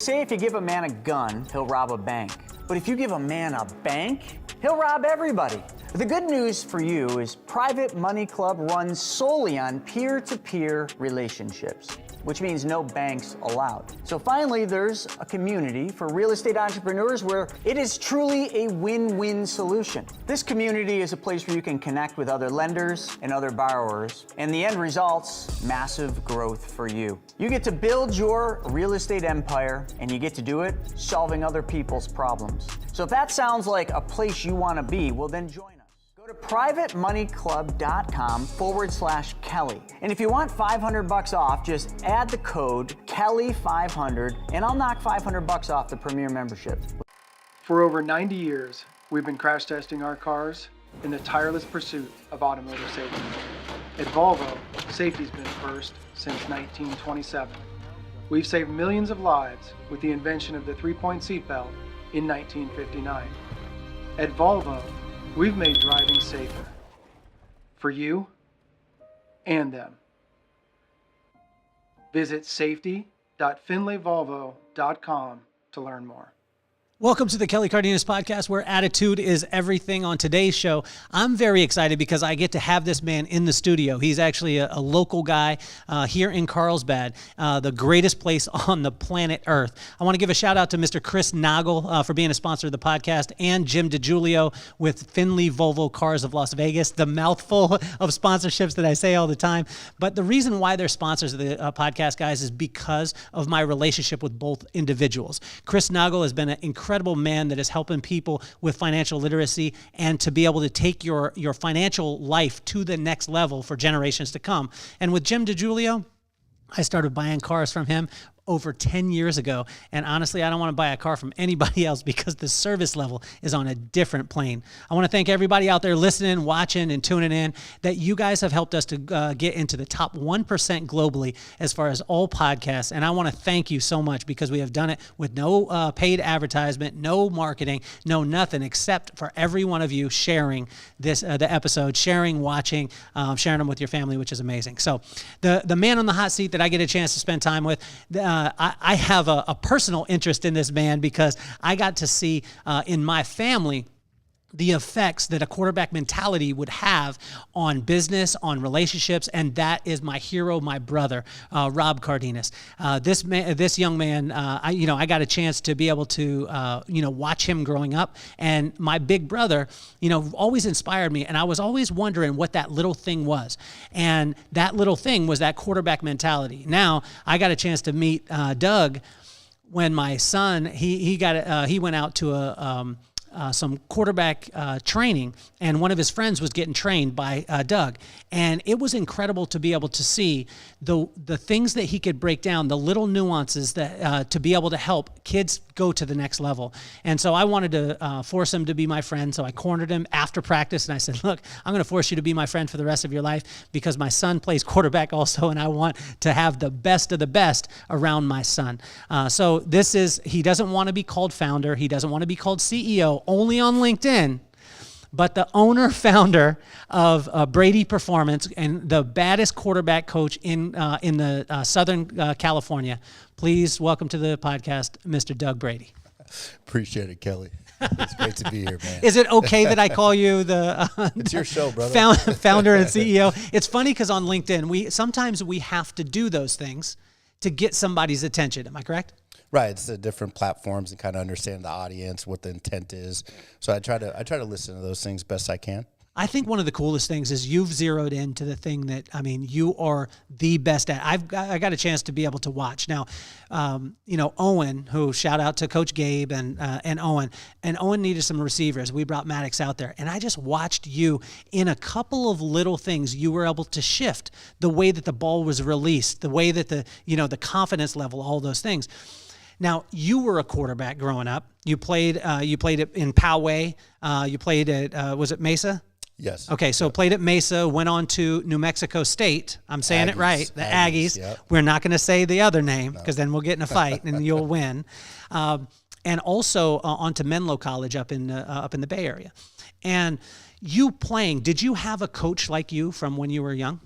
Say if you give a man a gun, he'll rob a bank. But if you give a man a bank, he'll rob everybody. The good news for you is Private Money Club runs solely on peer-to-peer relationships, which means no banks allowed. So finally, there's a community for real estate entrepreneurs where it is truly a win-win solution. This community is a place where you can connect with other lenders and other borrowers, and the end result's massive growth for you. You get to build your real estate empire, and you get to do it solving other people's problems. So if that sounds like a place you want to be, well then join us. Go to privatemoneyclub.com/Kelly. And if you want $500 off, just add the code Kelly500 and I'll knock $500 off the Premier membership. For over 90 years, we've been crash testing our cars in the tireless pursuit of automotive safety. At Volvo, safety's been first since 1927. We've saved millions of lives with the invention of the 3-point seatbelt in 1959. At Volvo, we've made driving safer for you and them. Visit safety.findlayvolvo.com to learn more. Welcome to the Kelly Cardenas podcast, where attitude is everything. On today's show, I'm very excited because I get to have this man in the studio. He's actually a local guy here in Carlsbad, the greatest place on the planet Earth. I want to give a shout out to Mr. Chris Nagel for being a sponsor of the podcast, and Jim DiGiulio with Findlay Volvo Cars of Las Vegas, the mouthful of sponsorships that I say all the time. But the reason why they're sponsors of the podcast, guys, is because of my relationship with both individuals. Chris Nagel has been an incredible man that is helping people with financial literacy and to be able to take your financial life to the next level for generations to come. And with Jim DiGiulio, I started buying cars from him over 10 years ago. And honestly, I don't want to buy a car from anybody else because the service level is on a different plane. I want to thank everybody out there listening, watching, and tuning in, that you guys have helped us to get into the top 1% globally as far as all podcasts. And I want to thank you so much because we have done it with no paid advertisement, no marketing, no nothing, except for every one of you sharing this the episode, sharing, watching, sharing them with your family, which is amazing. So the man on the hot seat that I get a chance to spend time with, I have a personal interest in this man because I got to see in my family the effects that a quarterback mentality would have on business, on relationships, and that is my hero, my brother, Rob Cardenas. This young man, I got a chance to be able to, watch him growing up, and my big brother, always inspired me, and I was always wondering what that little thing was, and that little thing was that quarterback mentality. Now I got a chance to meet Doug when my son he went out to some quarterback training, and one of his friends was getting trained by Doug. And it was incredible to be able to see the things that he could break down, the little nuances that to be able to help kids go to the next level. And so I wanted to force him to be my friend. So I cornered him after practice and I said, look, I'm going to force you to be my friend for the rest of your life because my son plays quarterback also, and I want to have the best of the best around my son. So he doesn't want to be called founder. He doesn't want to be called CEO, only on LinkedIn, but the owner, founder of Brady Performance and the baddest quarterback coach in the Southern California. Please welcome to the podcast, Mr. Doug Brady. Appreciate it, Kelly. It's great to be here, man. Is it okay that I call you it's your show, brother. Founder and CEO? It's funny because on LinkedIn, sometimes we have to do those things to get somebody's attention. Am I correct? Right, it's the different platforms and kind of understand the audience, what the intent is. So I try to listen to those things best I can. I think one of the coolest things is you've zeroed into the thing that, you are the best at. I got a chance to be able to watch. Now, Owen, who shout out to Coach Gabe and Owen needed some receivers. We brought Maddox out there, and I just watched you in a couple of little things. You were able to shift the way that the ball was released, the way that the confidence level, all those things. Now, you were a quarterback growing up. You played it in Poway. You played at, was it Mesa? Yes. Okay, so played at Mesa, went on to New Mexico State. I'm saying it right, the Aggies. Yep. We're not going to say the other name because then we'll get in a fight and you'll win. And also on to Menlo College up in the Bay Area. And you playing, did you have a coach like you from when you were young?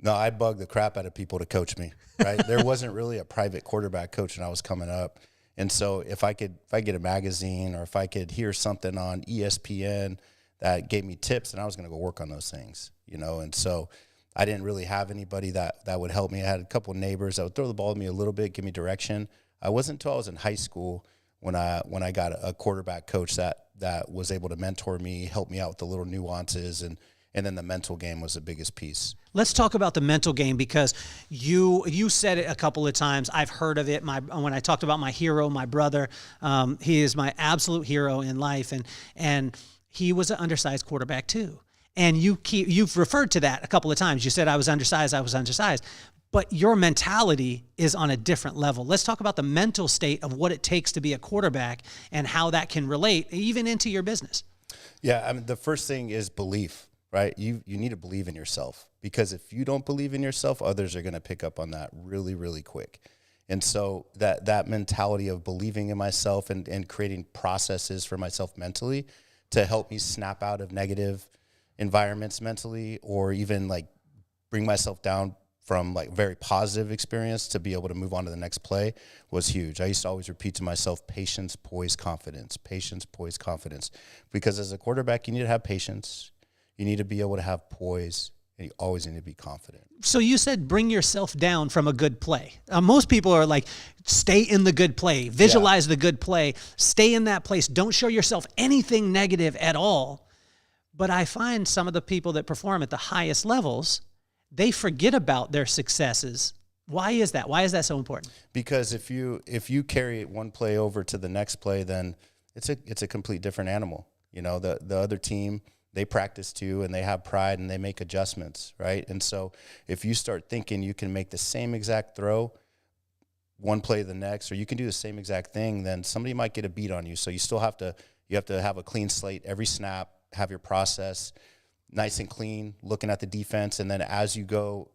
No, I bugged the crap out of people to coach me, right? There wasn't really a private quarterback coach when I was coming up. And so if I get a magazine or if I could hear something on ESPN that gave me tips, and I was going to go work on those things, you know? And so I didn't really have anybody that would help me. I had a couple of neighbors that would throw the ball at me a little bit, give me direction. I wasn't until I was in high school when I got a quarterback coach that was able to mentor me, help me out with the little nuances, and then the mental game was the biggest piece. Let's talk about the mental game, because you said it a couple of times. I've heard of it. When I talked about my hero, my brother, he is my absolute hero in life, and he was an undersized quarterback too. And you've referred to that a couple of times. You said I was undersized. But your mentality is on a different level. Let's talk about the mental state of what it takes to be a quarterback and how that can relate even into your business. Yeah, I mean, the first thing is belief, right? You need to believe in yourself, because if you don't believe in yourself, others are going to pick up on that really, really quick. And so that mentality of believing in myself and creating processes for myself mentally to help me snap out of negative environments mentally, or even like bring myself down from like very positive experience to be able to move on to the next play was huge. I used to always repeat to myself, patience, poise, confidence, because as a quarterback, you need to have patience. You need to be able to have poise, and you always need to be confident. So you said bring yourself down from a good play. Most people are like, stay in the good play, visualize the good play, stay in that place. Don't show yourself anything negative at all. But I find some of the people that perform at the highest levels, they forget about their successes. Why is that? Why is that so important? Because if you carry one play over to the next play, then it's a complete different animal. You know, the other team, they practice too, and they have pride, and they make adjustments, right? And so if you start thinking you can make the same exact throw one play to the next, or you can do the same exact thing, then somebody might get a beat on you. So you have to have a clean slate every snap, have your process nice and clean, looking at the defense, and then as you go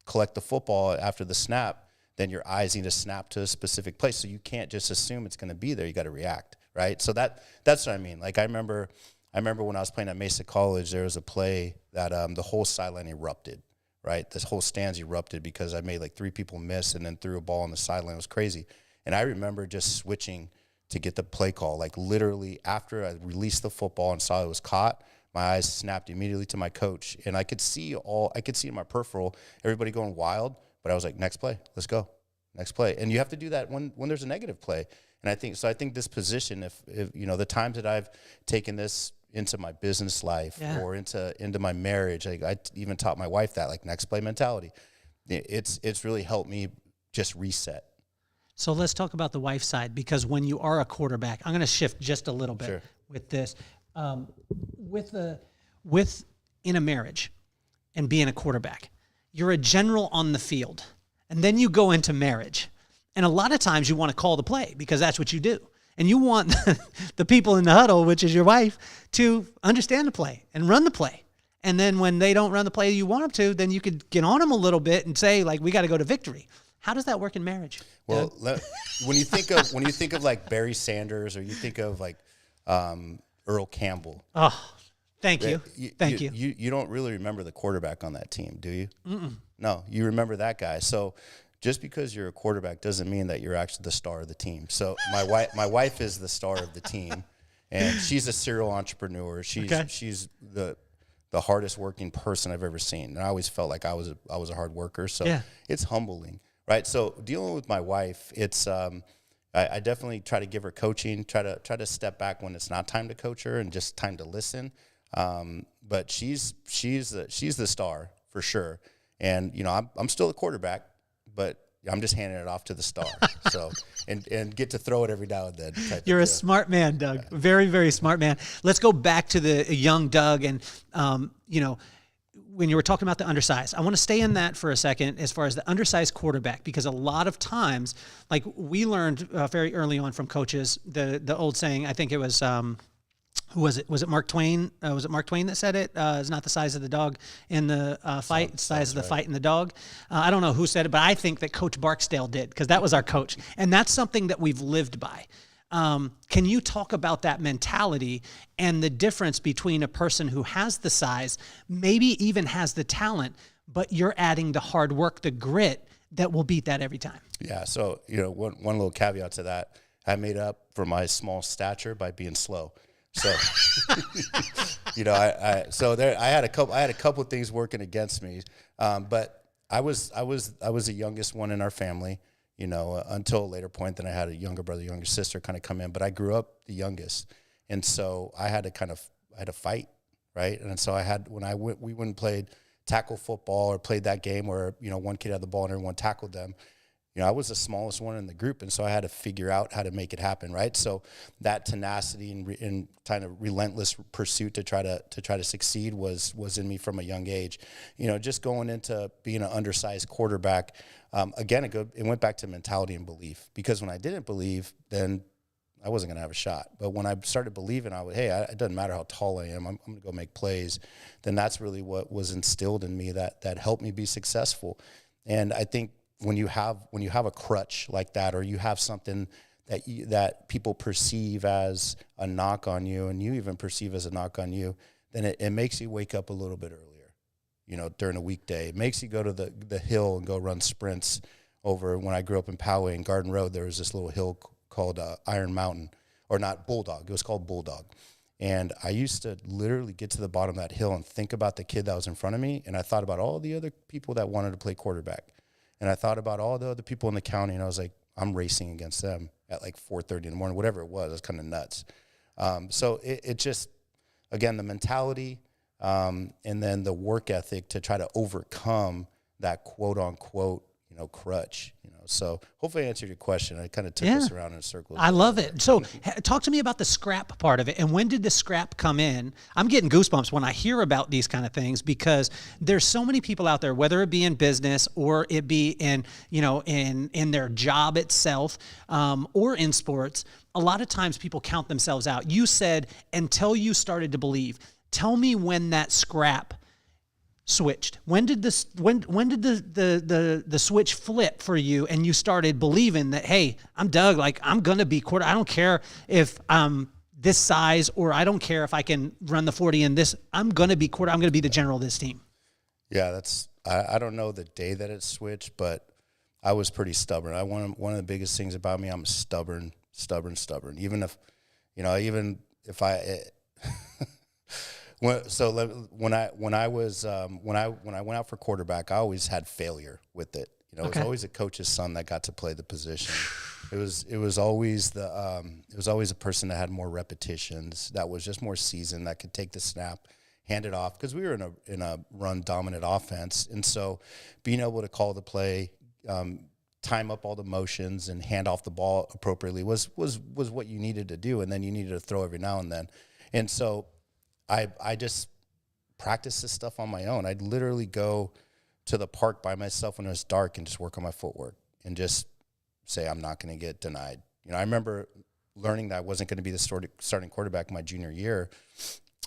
collect the football after the snap, then your eyes need to snap to a specific place. So you can't just assume it's going to be there. You got to react, right? So that's what I mean. Like I remember when I was playing at Mesa College, there was a play that the whole sideline erupted, right? This whole stands erupted because I made like 3 people miss and then threw a ball on the sideline. It was crazy. And I remember just switching to get the play call. Like literally after I released the football and saw it was caught, my eyes snapped immediately to my coach, and I could see in my peripheral everybody going wild, but I was like, next play, let's go, next play. And you have to do that when there's a negative play. And I think this position, if you know, the times that I've taken this into my business life or into my marriage, like I even taught my wife that, like, next play mentality. It's really helped me just reset. So let's talk about the wife side, because when you are a quarterback, I'm going to shift just a little bit with this. In a marriage and being a quarterback, you're a general on the field, and then you go into marriage, and a lot of times you want to call the play because that's what you do, and you want the people in the huddle, which is your wife, to understand the play and run the play. And then when they don't run the play you want them to, then you could get on them a little bit and say, like, we got to go to victory. How does that work in marriage? Well, when you think of like Barry Sanders, or you think of like Earl Campbell. Oh, thank you. Thank you. You don't really remember the quarterback on that team, do you? Mm-mm. No, you remember that guy. So just because you're a quarterback doesn't mean that you're actually the star of the team. So my wife is the star of the team, and she's a serial entrepreneur. She's the hardest working person I've ever seen. And I always felt like I was a hard worker. So it's humbling, right? So dealing with my wife, it's I definitely try to give her coaching, try to step back when it's not time to coach her and just time to listen. But she's the star for sure. And, you know, I'm still a quarterback, but I'm just handing it off to the star. So, and get to throw it every now and then. You're a smart man, Doug. Yeah. Very, very smart man. Let's go back to the young Doug. And, you know, when you were talking about the undersized, I want to stay in that for a second as far as the undersized quarterback, because a lot of times, like we learned very early on from coaches, the old saying, I think it was, who was it? Was it Mark Twain? Was it Mark Twain that said it? It's not the size of the dog in the fight, it's the size of the fight in the dog. I don't know who said it, but I think that Coach Barksdale did, because that was our coach. And that's something that we've lived by. Can you talk about that mentality and the difference between a person who has the size, maybe even has the talent, but you're adding the hard work, the grit that will beat that every time. Yeah. So, one little caveat to that, I made up for my small stature by being slow. So, I had a couple of things working against me. But I was the youngest one in our family, until a later point. Then I had a younger brother, younger sister kind of come in, but I grew up the youngest. And so I had to fight. Right. And so we went and played tackle football or played that game where, one kid had the ball and everyone tackled them. I was the smallest one in the group, and so I had to figure out how to make it happen, right? So that tenacity and kind of relentless pursuit to try to succeed was in me from a young age. Just going into being an undersized quarterback, again, it went back to mentality and belief, because when I didn't believe, then I wasn't going to have a shot. But when I started believing, it doesn't matter how tall I am, I'm going to go make plays. Then that's really what was instilled in me that helped me be successful. And I think when you have a crutch like that, or you have something that people perceive as a knock on you, and you even perceive as a knock on you, then it makes you wake up a little bit earlier, during a weekday. It makes you go to the hill and go run sprints over. When I grew up in Poway and Garden Road, there was this little hill called Iron Mountain, or not Bulldog. It was called Bulldog. And I used to literally get to the bottom of that hill and think about the kid that was in front of me. And I thought about all the other people that wanted to play quarterback. And I thought about all the other people in the county, and I was like, I'm racing against them at like 4:30 in the morning, whatever it was. It was kind of nuts. So it just, again, the mentality and then the work ethic to try to overcome that quote unquote, crutch. So hopefully I answered your question. I kind of took us around in a circle. I love it. So talk to me about the scrap part of it. And when did the scrap come in? I'm getting goosebumps when I hear about these kind of things, because there's so many people out there, whether it be in business or it be in, in their job itself, or in sports. A lot of times people count themselves out. You said, until you started to believe. Tell me when that scrap switched. When did the switch flip for you, and you started believing that, hey, I'm Doug, like I'm gonna be quarter. I don't care if I'm this size, or I don't care if I can run the 40 in this. I'm gonna be quarter. I'm gonna be the general of this team. Yeah, I don't know the day that it switched, but I was pretty stubborn. One of the biggest things about me, I'm stubborn. Even if I. When I went out for quarterback, I always had failure with it. It was always a coach's son that got to play the position. It was always a person that had more repetitions, that was just more seasoned, that could take the snap, hand it off, because we were in a run dominant offense, and so being able to call the play, time up all the motions, and hand off the ball appropriately was what you needed to do, and then you needed to throw every now and then, and so. I just practiced this stuff on my own. I'd literally go to the park by myself when it was dark and just work on my footwork and just say, I'm not going to get denied. I remember learning that I wasn't going to be the starting quarterback my junior year.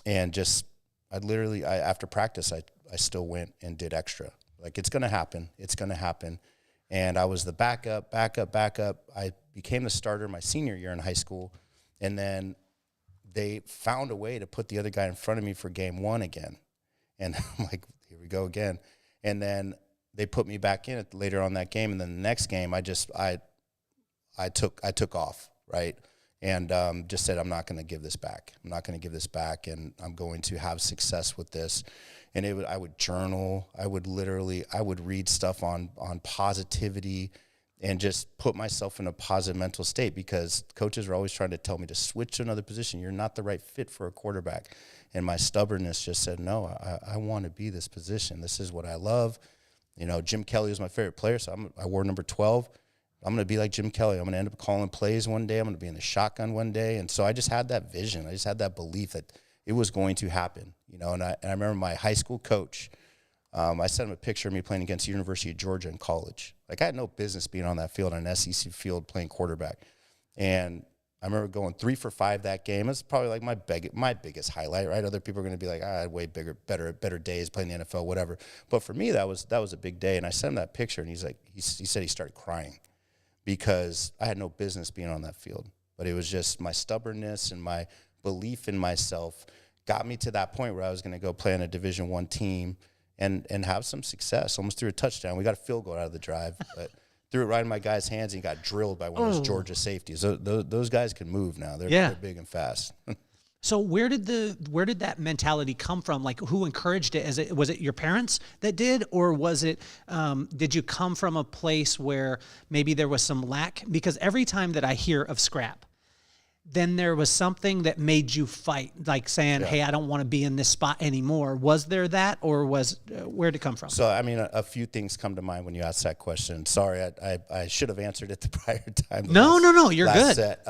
And just, after practice, I still went and did extra. Like, it's going to happen. It's going to happen. And I was the backup. I became the starter my senior year in high school. And then they found a way to put the other guy in front of me for game one again. And I'm like, here we go again. And then they put me back in it later on that game. And then the next game, I took off, right? And just said, I'm not going to give this back. And I'm going to have success with this. And I would journal. I would read stuff on positivity, and just put myself in a positive mental state, because coaches are always trying to tell me to switch to another position. You're not the right fit for a quarterback. And my stubbornness just said, no, I want to be this position. This is what I love. Jim Kelly was my favorite player, so I wore number 12. I'm going to be like Jim Kelly. I'm going to end up calling plays one day. I'm going to be in the shotgun one day. And so I just had that vision. I just had that belief that it was going to happen. And I remember my high school coach, I sent him a picture of me playing against the University of Georgia in college. Like, I had no business being on that field, on an SEC field, playing quarterback. And I remember going 3 for 5 that game. It's probably like my biggest highlight, right? Other people are going to be like, I had way better days playing the NFL, whatever. But for me, that was a big day. And I sent him that picture, and he said he started crying, because I had no business being on that field. But it was just my stubbornness and my belief in myself got me to that point where I was going to go play on a Division I team and have some success. Almost threw a touchdown. We got a field goal out of the drive, but threw it right in my guy's hands, and he got drilled by one of those Georgia safeties. Those guys can move now. They're big and fast. So where did that mentality come from? Like, who encouraged it? Was it your parents that did, or was it? Did you come from a place where maybe there was some lack? Because every time that I hear of scrap, then there was something that made you fight, like saying, "Hey, I don't want to be in this spot anymore." Was there that, or where did it come from? So, I mean, a few things come to mind when you ask that question. Sorry, I should have answered it the prior time. No, you're good. Set.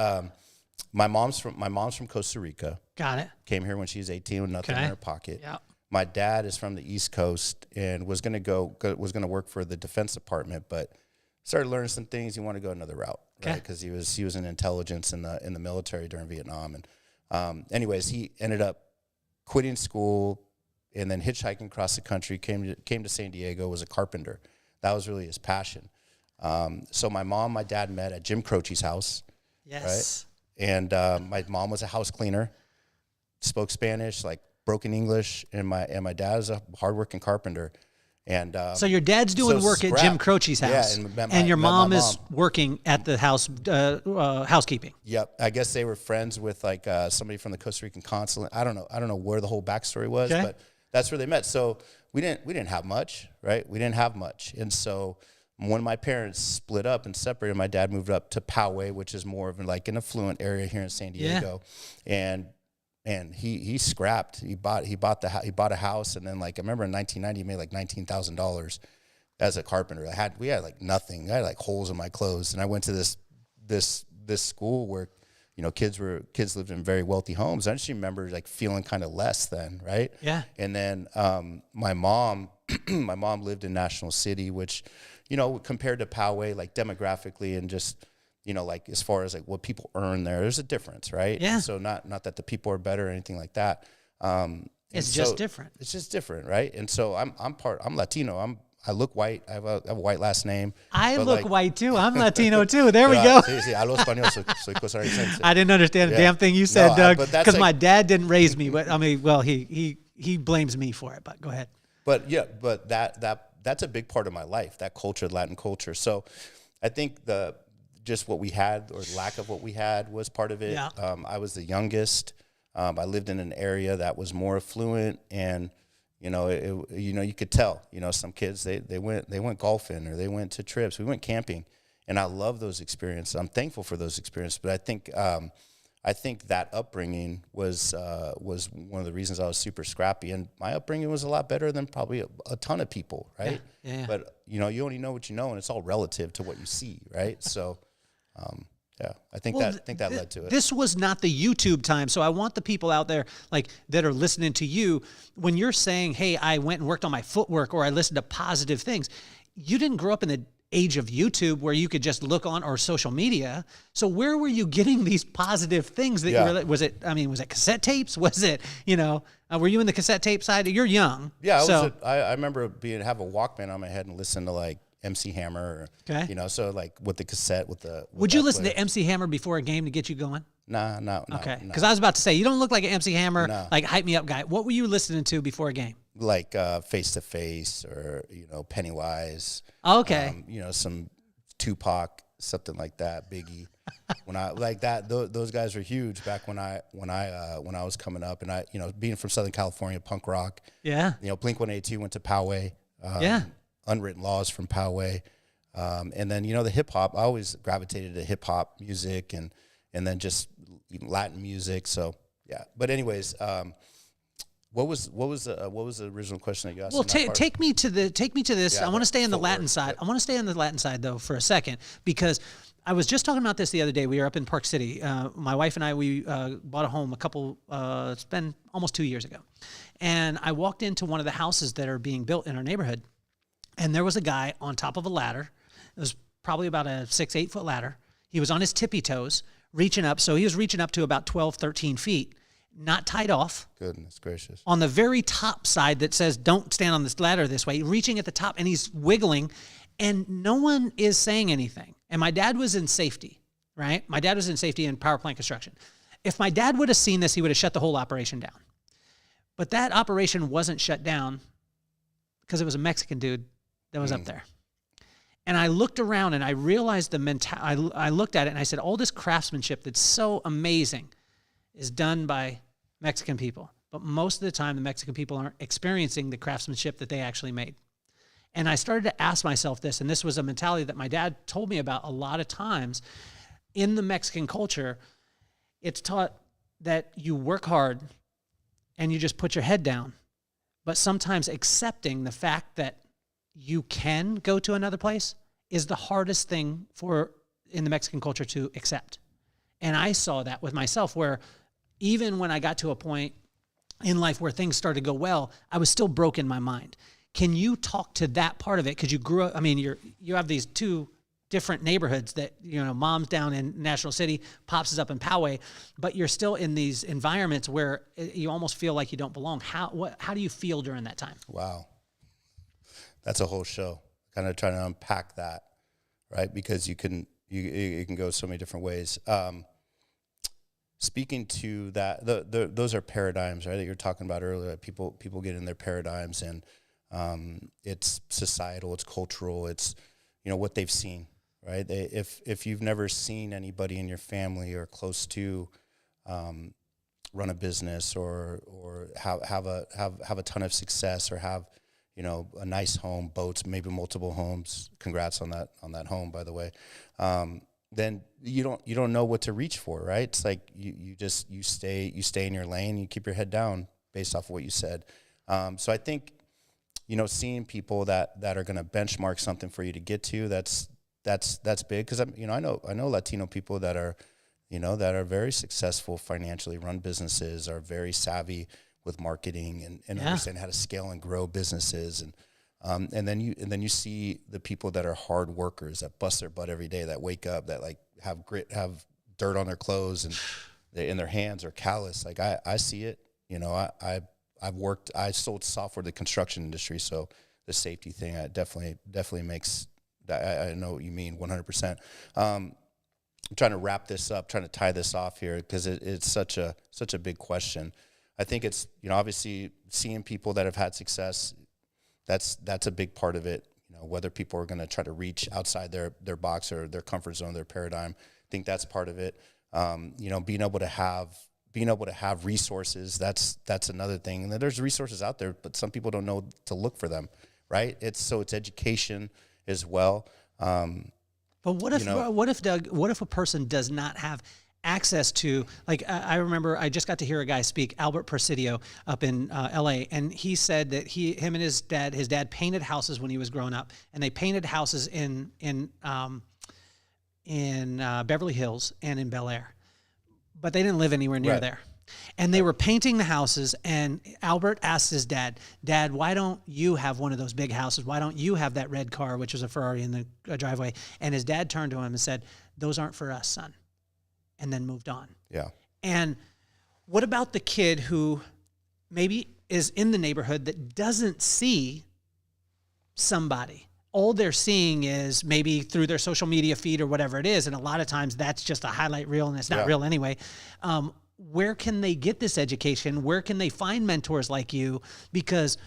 My mom's from Costa Rica. Got it. Came here when she was 18 with nothing in her pocket. Yeah. My dad is from the East Coast and was going to work for the Defense Department, but started learning some things. He wanted to go another route, right? Because he was in intelligence in the military during Vietnam. And anyways, he ended up quitting school and then hitchhiking across the country. Came to San Diego. Was a carpenter. That was really his passion. So my dad met at Jim Croce's house. Yes. Right? And my mom was a house cleaner, spoke Spanish, like broken English, and my dad was a hardworking carpenter. And so your dad's doing work at Jim Croce's house, and your mom is working at the house, housekeeping. Yep, I guess they were friends with like somebody from the Costa Rican consulate. I don't know where the whole backstory was, but that's where they met. So we didn't have much, right? We didn't have much, and so when my parents split up and separated, my dad moved up to Poway, which is more of like an affluent area here in San Diego, and he scrapped. He bought a house, and then like I remember in 1990 he made like $19,000 as a carpenter. We had like nothing. I had like holes in my clothes, and I went to this school where kids lived in very wealthy homes. I just remember like feeling kind of less then, right? Yeah. And then my mom lived in National City, which compared to Poway, like demographically and just, like as far as like what people earn there's a difference, right? Yeah. So not that the people are better or anything like that. It's just different. It's just different, right? And so I'm Latino. I look white. I have a white last name. I look white too. I'm Latino too. There we go. Sí, hablo español. Soy costarricense. I didn't understand a damn thing you said, Doug, because my dad didn't raise me. But I mean, well, he blames me for it. But go ahead. But that's a big part of my life, that culture, Latin culture. So I think just what we had or lack of what we had was part of it. Yeah. I was the youngest. I lived in an area that was more affluent, and you could tell. Some kids they went golfing or they went to trips. We went camping, and I love those experiences. I'm thankful for those experiences. But I think that upbringing was one of the reasons I was super scrappy, and my upbringing was a lot better than probably a ton of people, right? Yeah. But you only know what you know, and it's all relative to what you see, right? So, I think that led to it. This was not the YouTube time, so I want the people out there like that are listening to you when you're saying, "Hey, I went and worked on my footwork," or "I listened to positive things." You didn't grow up in the age of YouTube where you could just look on, or social media. So where were you getting these positive things that you were, was it cassette tapes? Was it, were you in the cassette tape side? You're young. Yeah. I remember have a Walkman on my head and listen to like MC Hammer, so like with the cassette Would you listen to MC Hammer before a game to get you going? No. Okay. Because I was about to say, you don't look like an MC Hammer, like hype me up guy. What were you listening to before a game? Like Face to Face or, Pennywise. Okay. Some Tupac, something like that, Biggie. When I like that, those guys were huge back when I was coming up, and I, being from Southern California, punk rock. Yeah. Blink-182 went to Poway. Unwritten Laws from Poway. And then, the hip hop, I always gravitated to hip hop music and then just Latin music. So yeah. But anyways, what was the original question that you asked? Well, take me to this. I want to stay on the Latin side. I want to stay on the Latin side though for a second, because I was just talking about this the other day. We were up in Park City. My wife and I, we bought a home it's been almost 2 years ago. And I walked into one of the houses that are being built in our neighborhood, and there was a guy on top of a ladder. It was probably about a 6-8 foot ladder. He was on his tippy toes, reaching up. So he was reaching up to about 12, 13 feet, not tied off. Goodness gracious. On the very top side that says, don't stand on this ladder this way, reaching at the top, and he's wiggling, and no one is saying anything. And my dad was in safety, right? My dad was in safety in power plant construction. If my dad would have seen this, he would have shut the whole operation down. But that operation wasn't shut down because it was a Mexican dude that was up there. And I looked around and I realized I looked at it and I said, all this craftsmanship that's so amazing is done by Mexican people. But most of the time, the Mexican people aren't experiencing the craftsmanship that they actually made. And I started to ask myself this, and this was a mentality that my dad told me about a lot of times. In the Mexican culture, it's taught that you work hard and you just put your head down. But sometimes accepting the fact that you can go to another place is the hardest thing in the Mexican culture to accept. And I saw that with myself, where even when I got to a point in life where things started to go well, I was still broke in my mind. Can you talk to that part of it? Because you grew up, I mean, you have these two different neighborhoods that, mom's down in National City, pops is up in Poway, but you're still in these environments where you almost feel like you don't belong. How do you feel during that time? Wow. That's a whole show, kind of trying to unpack that, right? Because you can go so many different ways. Speaking to that, those are paradigms, right, that you're talking about earlier. People get in their paradigms, and it's societal, it's cultural, it's what they've seen, right? If you've never seen anybody in your family or close to run a business or have a ton of success or have a nice home, boats, maybe multiple homes. Congrats on that home, by the way. Then you don't know what to reach for, right? It's like you stay in your lane, you keep your head down based off of what you said. So I think seeing people that are going to benchmark something for you to get to, that's big, because I know Latino people that are very successful financially, run businesses, are very savvy with marketing and understand how to scale and grow businesses, and then you see the people that are hard workers, that bust their butt every day, that wake up, that like have grit, have dirt on their clothes, and in their hands are callous. Like I see it. I sold software to the construction industry, so the safety thing definitely makes. I know what you mean 100%. I'm trying to wrap this up, trying to tie this off here, because it's such a big question. I think it's, obviously seeing people that have had success, that's a big part of it. Whether people are going to try to reach outside their box or their comfort zone, their paradigm, I think that's part of it. Being able to have resources, that's another thing. And there's resources out there, but some people don't know to look for them, right? It's education as well. But what if Doug, what if a person does not have access to, like, I remember I just got to hear a guy speak, Albert Presidio, up in LA, and he said that him and his dad painted houses when he was growing up, and they painted houses in Beverly Hills and in Bel Air, but they didn't live anywhere near there. And they were painting the houses, and Albert asked his dad, why don't you have one of those big houses? Why don't you have that red car, which was a Ferrari in the driveway? And his dad turned to him and said, those aren't for us, son. And then moved on. Yeah. And what about the kid who maybe is in the neighborhood that doesn't see somebody? All they're seeing is maybe through their social media feed or whatever it is. And a lot of times that's just a highlight reel, and it's not real anyway. Where can they get this education? Where can they find mentors like you? Because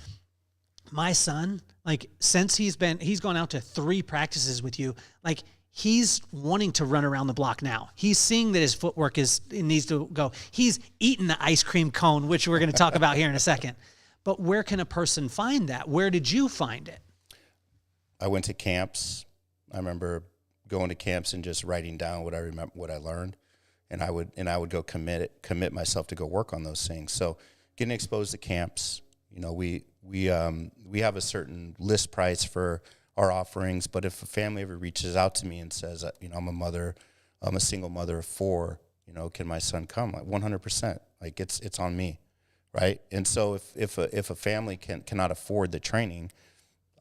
my son, like, since he's gone out to 3 practices with you, like, he's wanting to run around the block now. He's seeing that his footwork needs to go. He's eating the ice cream cone, which we're going to talk about here in a second. But where can a person find that? Where did you find it? I went to camps. I remember going to camps and just writing down what I learned, and I would go commit myself to go work on those things. So getting exposed to camps, we have a certain list price for our offerings, but if a family ever reaches out to me and says, I'm a single mother of 4, can my son come? Like 100%, like it's on me, right? And so if a family cannot afford the training,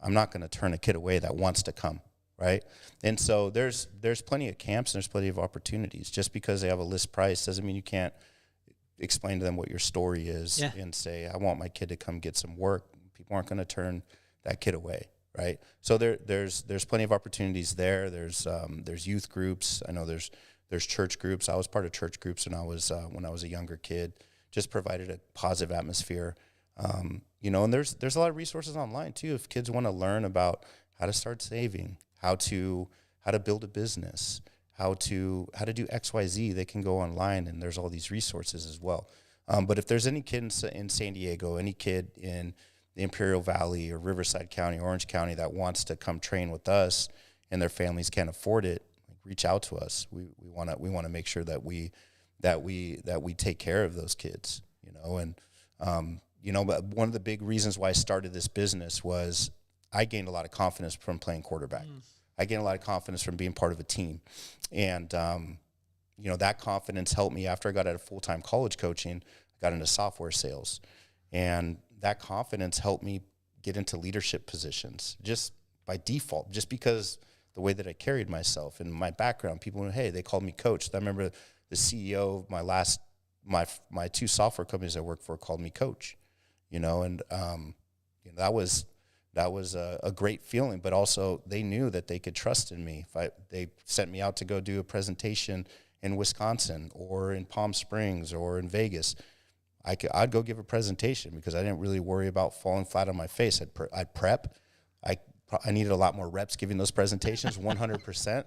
I'm not going to turn a kid away that wants to come, right? And so there's plenty of camps and there's plenty of opportunities. Just because they have a list price doesn't mean you can't explain to them what your story is and say, I want my kid to come get some work. People aren't going to turn that kid away. Right. So there's plenty of opportunities there. There's youth groups. I know there's church groups. I was part of church groups when I was a younger kid. Just provided a positive atmosphere. You know, and there's a lot of resources online too. If kids want to learn about how to start saving, how to build a business, how to do XYZ, they can go online, and there's all these resources as well. But if there's any kid in San Diego, any kid in the Imperial Valley or Riverside County, Orange County that wants to come train with us and their families can't afford it, reach out to us. We want to make sure that we take care of those kids, you know. And you know, but one of the big reasons why I started this business was I gained a lot of confidence from playing quarterback. I gained a lot of confidence from being part of a team. And, you know, that confidence helped me after I got out of full-time college coaching, I got into software sales. And that confidence helped me get into leadership positions just by default, just because the way that I carried myself and my background. People went, hey, they called me coach. I remember the CEO of my two software companies I worked for called me coach, you know. And, you know, that was a great feeling, but also they knew that they could trust in me. If they sent me out to go do a presentation in Wisconsin or in Palm Springs or in Vegas, I'd go give a presentation because I didn't really worry about falling flat on my face. I'd prep. I needed a lot more reps giving those presentations, 100%. I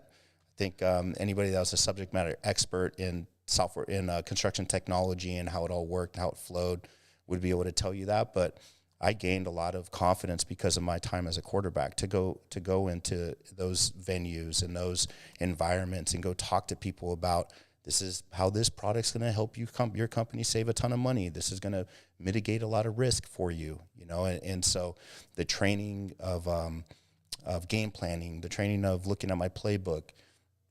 think anybody that was a subject matter expert in software, in construction technology and how it all worked, how it flowed, would be able to tell you that. But I gained a lot of confidence because of my time as a quarterback to go into those venues and those environments and go talk to people about, this is how this product's going to help your company save a ton of money. This is going to mitigate a lot of risk for you, you know. And so the training of game planning, the training of looking at my playbook,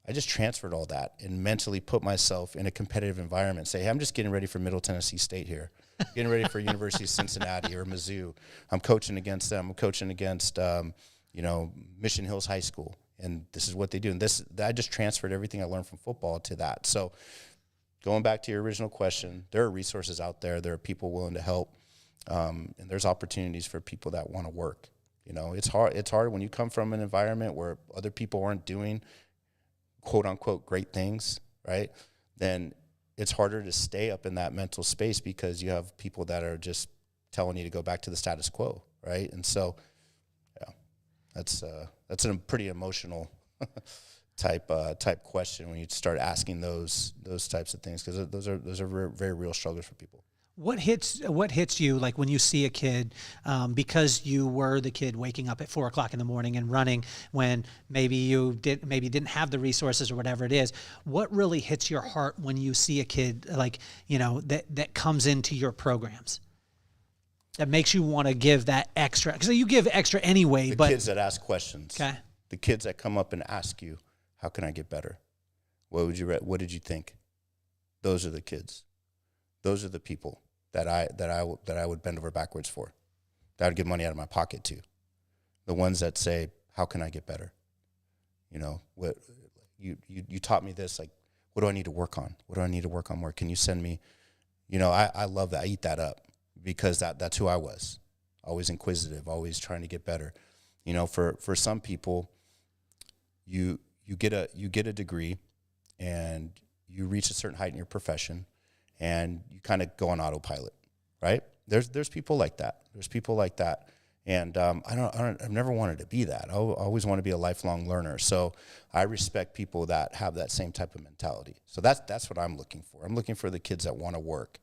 I just transferred all that and mentally put myself in a competitive environment. Say, hey, I'm just getting ready for Middle Tennessee State here. Getting ready for University of Cincinnati or Mizzou. I'm coaching against them. I'm coaching against, you know, Mission Hills High School. And this is what they do. And I just transferred everything I learned from football to that. So going back to your original question, there are resources out there. There are people willing to help. And there's opportunities for people that want to work. You know, it's hard when you come from an environment where other people aren't doing quote unquote great things, right? Then it's harder to stay up in that mental space because you have people that are just telling you to go back to the status quo, right? And so, yeah, that's a pretty emotional type question when you start asking those types of things, because those are very, very real struggles for people. What hits you, like when you see a kid, because you were the kid waking up at 4 o'clock in the morning and running when maybe you didn't have the resources or whatever it is? What really hits your heart when you see a kid, like, you know, that comes into your programs, that makes you want to give that extra? Because you give extra anyway. The but kids that ask questions, okay. The kids that come up and ask you, "How can I get better? What did you think?" Those are the kids. Those are the people that I would bend over backwards for, that I would give money out of my pocket to. The ones that say, "How can I get better? You know, what you taught me this. Like, what do I need to work on? What do I need to work on more? Can you send me?" You know, I love that. I eat that up because that's who I was. Always inquisitive, always trying to get better. You know, for some people, you get a degree and you reach a certain height in your profession, and you kind of go on autopilot, right? There's people like that. There's people like that, and I've never wanted to be that. I always want to be a lifelong learner. So I respect people that have that same type of mentality. So that's what I'm looking for. I'm looking for the kids that want to work.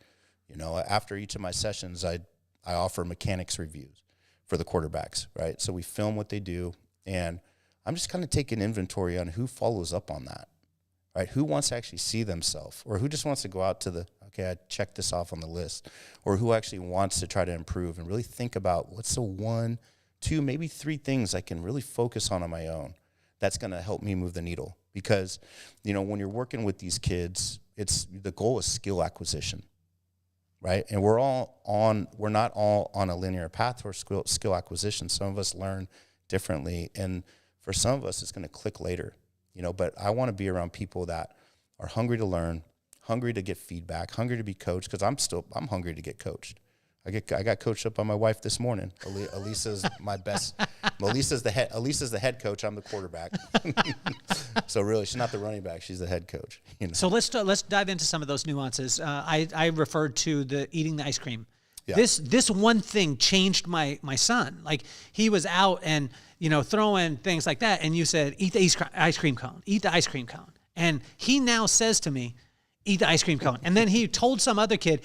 You know, after each of my sessions, I offer mechanics reviews for the quarterbacks, right? So we film what they do, and I'm just kind of taking inventory on who follows up on that. Right? Who wants to actually see themselves, or who just wants to go out to okay, I checked this off on the list, or who actually wants to try to improve and really think about what's the 1, 2, maybe 3 things I can really focus on my own that's going to help me move the needle. Because, you know, when you're working with these kids, the goal is skill acquisition, right? And we're not all on a linear path for skill acquisition. Some of us learn differently, and for some of us, it's going to click later. You know, but I want to be around people that are hungry to learn, hungry to get feedback, hungry to be coached, because I'm hungry to get coached. I got coached up by my wife this morning. Elisa's my best. Elisa's the head coach. I'm the quarterback. So really, she's not the running back. She's the head coach. You know? So let's dive into some of those nuances. I referred to the eating the ice cream Yeah. This one thing changed my son. Like he was out and, throwing things like that. And you said, eat the ice cream cone, eat the ice cream cone. And he now says to me, eat the ice cream cone. And then he told some other kid,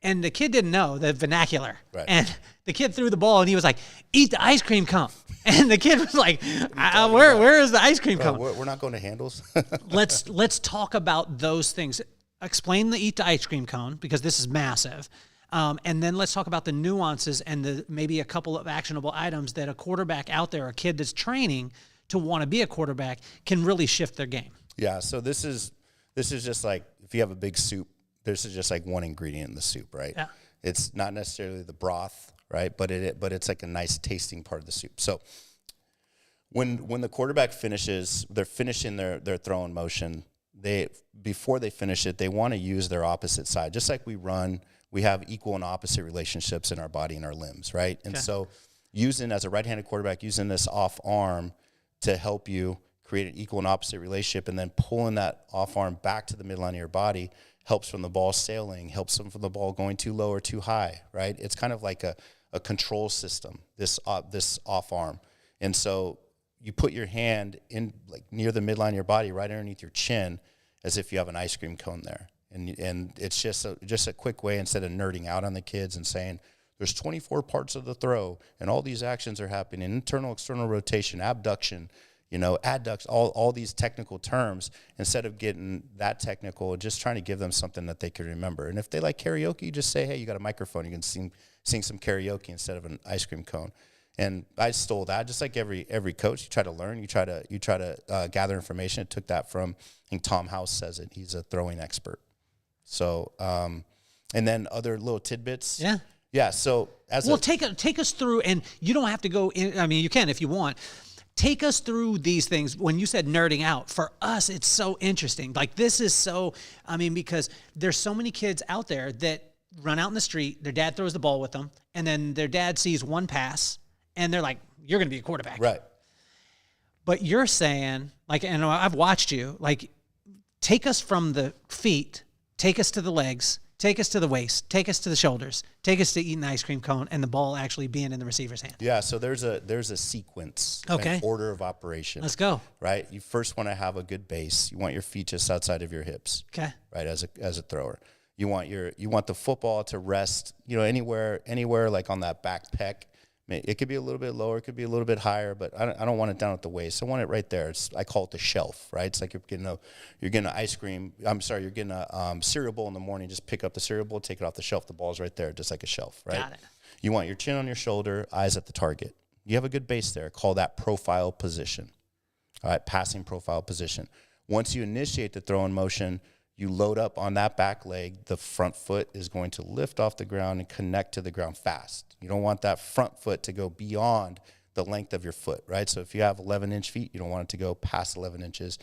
and the kid didn't know the vernacular. Right. And the kid threw the ball and he was like, eat the ice cream cone. And the kid was like, where is the ice cream cone? We're not going to handles. Let's talk about those things. Explain the eat the ice cream cone, because this is massive. And then let's talk about the nuances and maybe a couple of actionable items that a quarterback out there, a kid that's training to want to be a quarterback, can really shift their game. Yeah. So this is just like, if you have a big soup, this is just like one ingredient in the soup, right? Yeah. It's not necessarily the broth, right? But it's like a nice tasting part of the soup. So when the quarterback finishes, they're finishing their throwing motion. Before they finish it, they want to use their opposite side. Just like we run, we have equal and opposite relationships in our body and our limbs, right? And so as a right-handed quarterback, using this off arm to help you create an equal and opposite relationship, and then pulling that off arm back to the midline of your body helps from the ball sailing, helps from the ball going too low or too high, right? It's kind of like a control system, this off arm. And so you put your hand in like near the midline of your body, right underneath your chin, as if you have an ice cream cone there. And it's just a quick way, instead of nerding out on the kids and saying, there's 24 parts of the throw and all these actions are happening, internal, external rotation, abduction, adducts, all these technical terms. Instead of getting that technical, just trying to give them something that they can remember. And if they like karaoke, just say, hey, you got a microphone, you can sing some karaoke instead of an ice cream cone. And I stole that, just like every coach. You try to learn, you try to gather information. I took that from, I think Tom House says it. He's a throwing expert. So, and then other little tidbits. Yeah. Yeah. So take us through, and you don't have to go in. I mean, you can if you want. Take us through these things. When you said nerding out, for us, it's so interesting. Like this is so, because there's so many kids out there that run out in the street, their dad throws the ball with them, and then their dad sees one pass, and they're like, you're going to be a quarterback. Right. But you're saying, like, and I've watched you, like, take us from the feet, take us to the legs, take us to the waist, take us to the shoulders, take us to eating the ice cream cone, and the ball actually being in the receiver's hand. Yeah, so there's a sequence, okay, an order of operation. Let's go. Right, you first want to have a good base. You want your feet just outside of your hips. Okay. Right, as a thrower, you want the football to rest, anywhere like on that back pec. It could be a little bit lower, it could be a little bit higher, but I don't want it down at the waist. I want it right there. I call it the shelf, right? It's like you're getting a cereal bowl in the morning. Just pick up the cereal bowl, take it off the shelf. The ball's right there, just like a shelf, right? Got it. You want your chin on your shoulder, eyes at the target. You have a good base there. Call that profile position. All right, passing profile position. Once you initiate the throw in motion, you load up on that back leg. The front foot is going to lift off the ground and connect to the ground fast. You don't want that front foot to go beyond the length of your foot, right? So if you have 11-inch feet, you don't want it to go past 11 inches.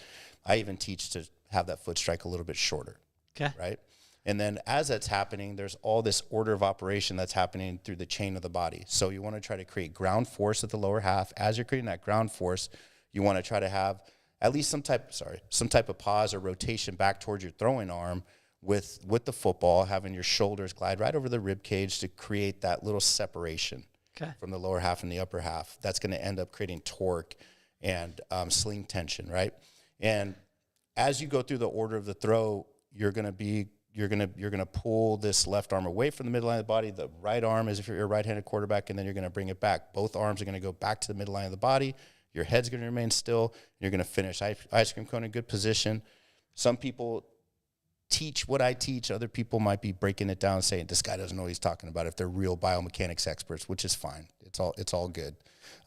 I even teach to have that foot strike a little bit shorter, okay, right? And then as that's happening, there's all this order of operation that's happening through the chain of the body. So you want to try to create ground force at the lower half. As you're creating that ground force, you want to try to have at least some type of pause or rotation back towards your throwing arm with the football, having your shoulders glide right over the rib cage to create that little separation from the lower half and the upper half. That's going to end up creating torque and sling tension, right? And as you go through the order of the throw, you're going to pull this left arm away from the midline of the body. The right arm is if you're a right-handed quarterback, and then you're going to bring it back. Both arms are going to go back to the midline of the body. Your head's going to remain still. You're going to finish ice cream cone in good position. Some people teach what I teach. Other people might be breaking it down and saying, this guy doesn't know what he's talking about, if they're real biomechanics experts, which is fine. It's all good.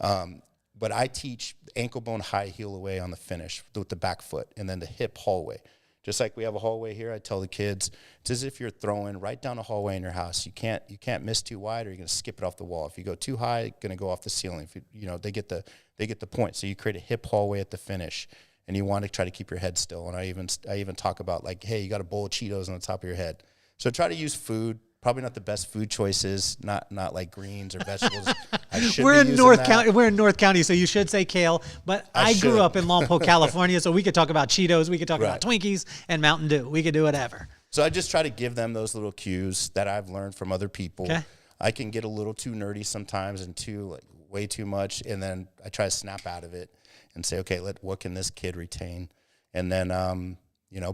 But I teach ankle bone high heel away on the finish with the back foot, and then the hip hallway. Just like we have a hallway here, I tell the kids, it's as if you're throwing right down a hallway in your house. You can't miss too wide, or you're going to skip it off the wall. If you go too high, it's going to go off the ceiling. If they get the point. So you create a hip hallway at the finish, and you want to try to keep your head still. And I even talk about, like, hey, you got a bowl of Cheetos on the top of your head. So try to use food. Probably not the best food choices, not like greens or vegetables. We're in North County. We're in North County, so you should say kale. But I grew up in Lompoc, California, so we could talk about Cheetos, we could talk about Twinkies and Mountain Dew. We could do whatever. So I just try to give them those little cues that I've learned from other people. Okay. I can get a little too nerdy sometimes and way too much, and then I try to snap out of it and say, okay, what can this kid retain? And then,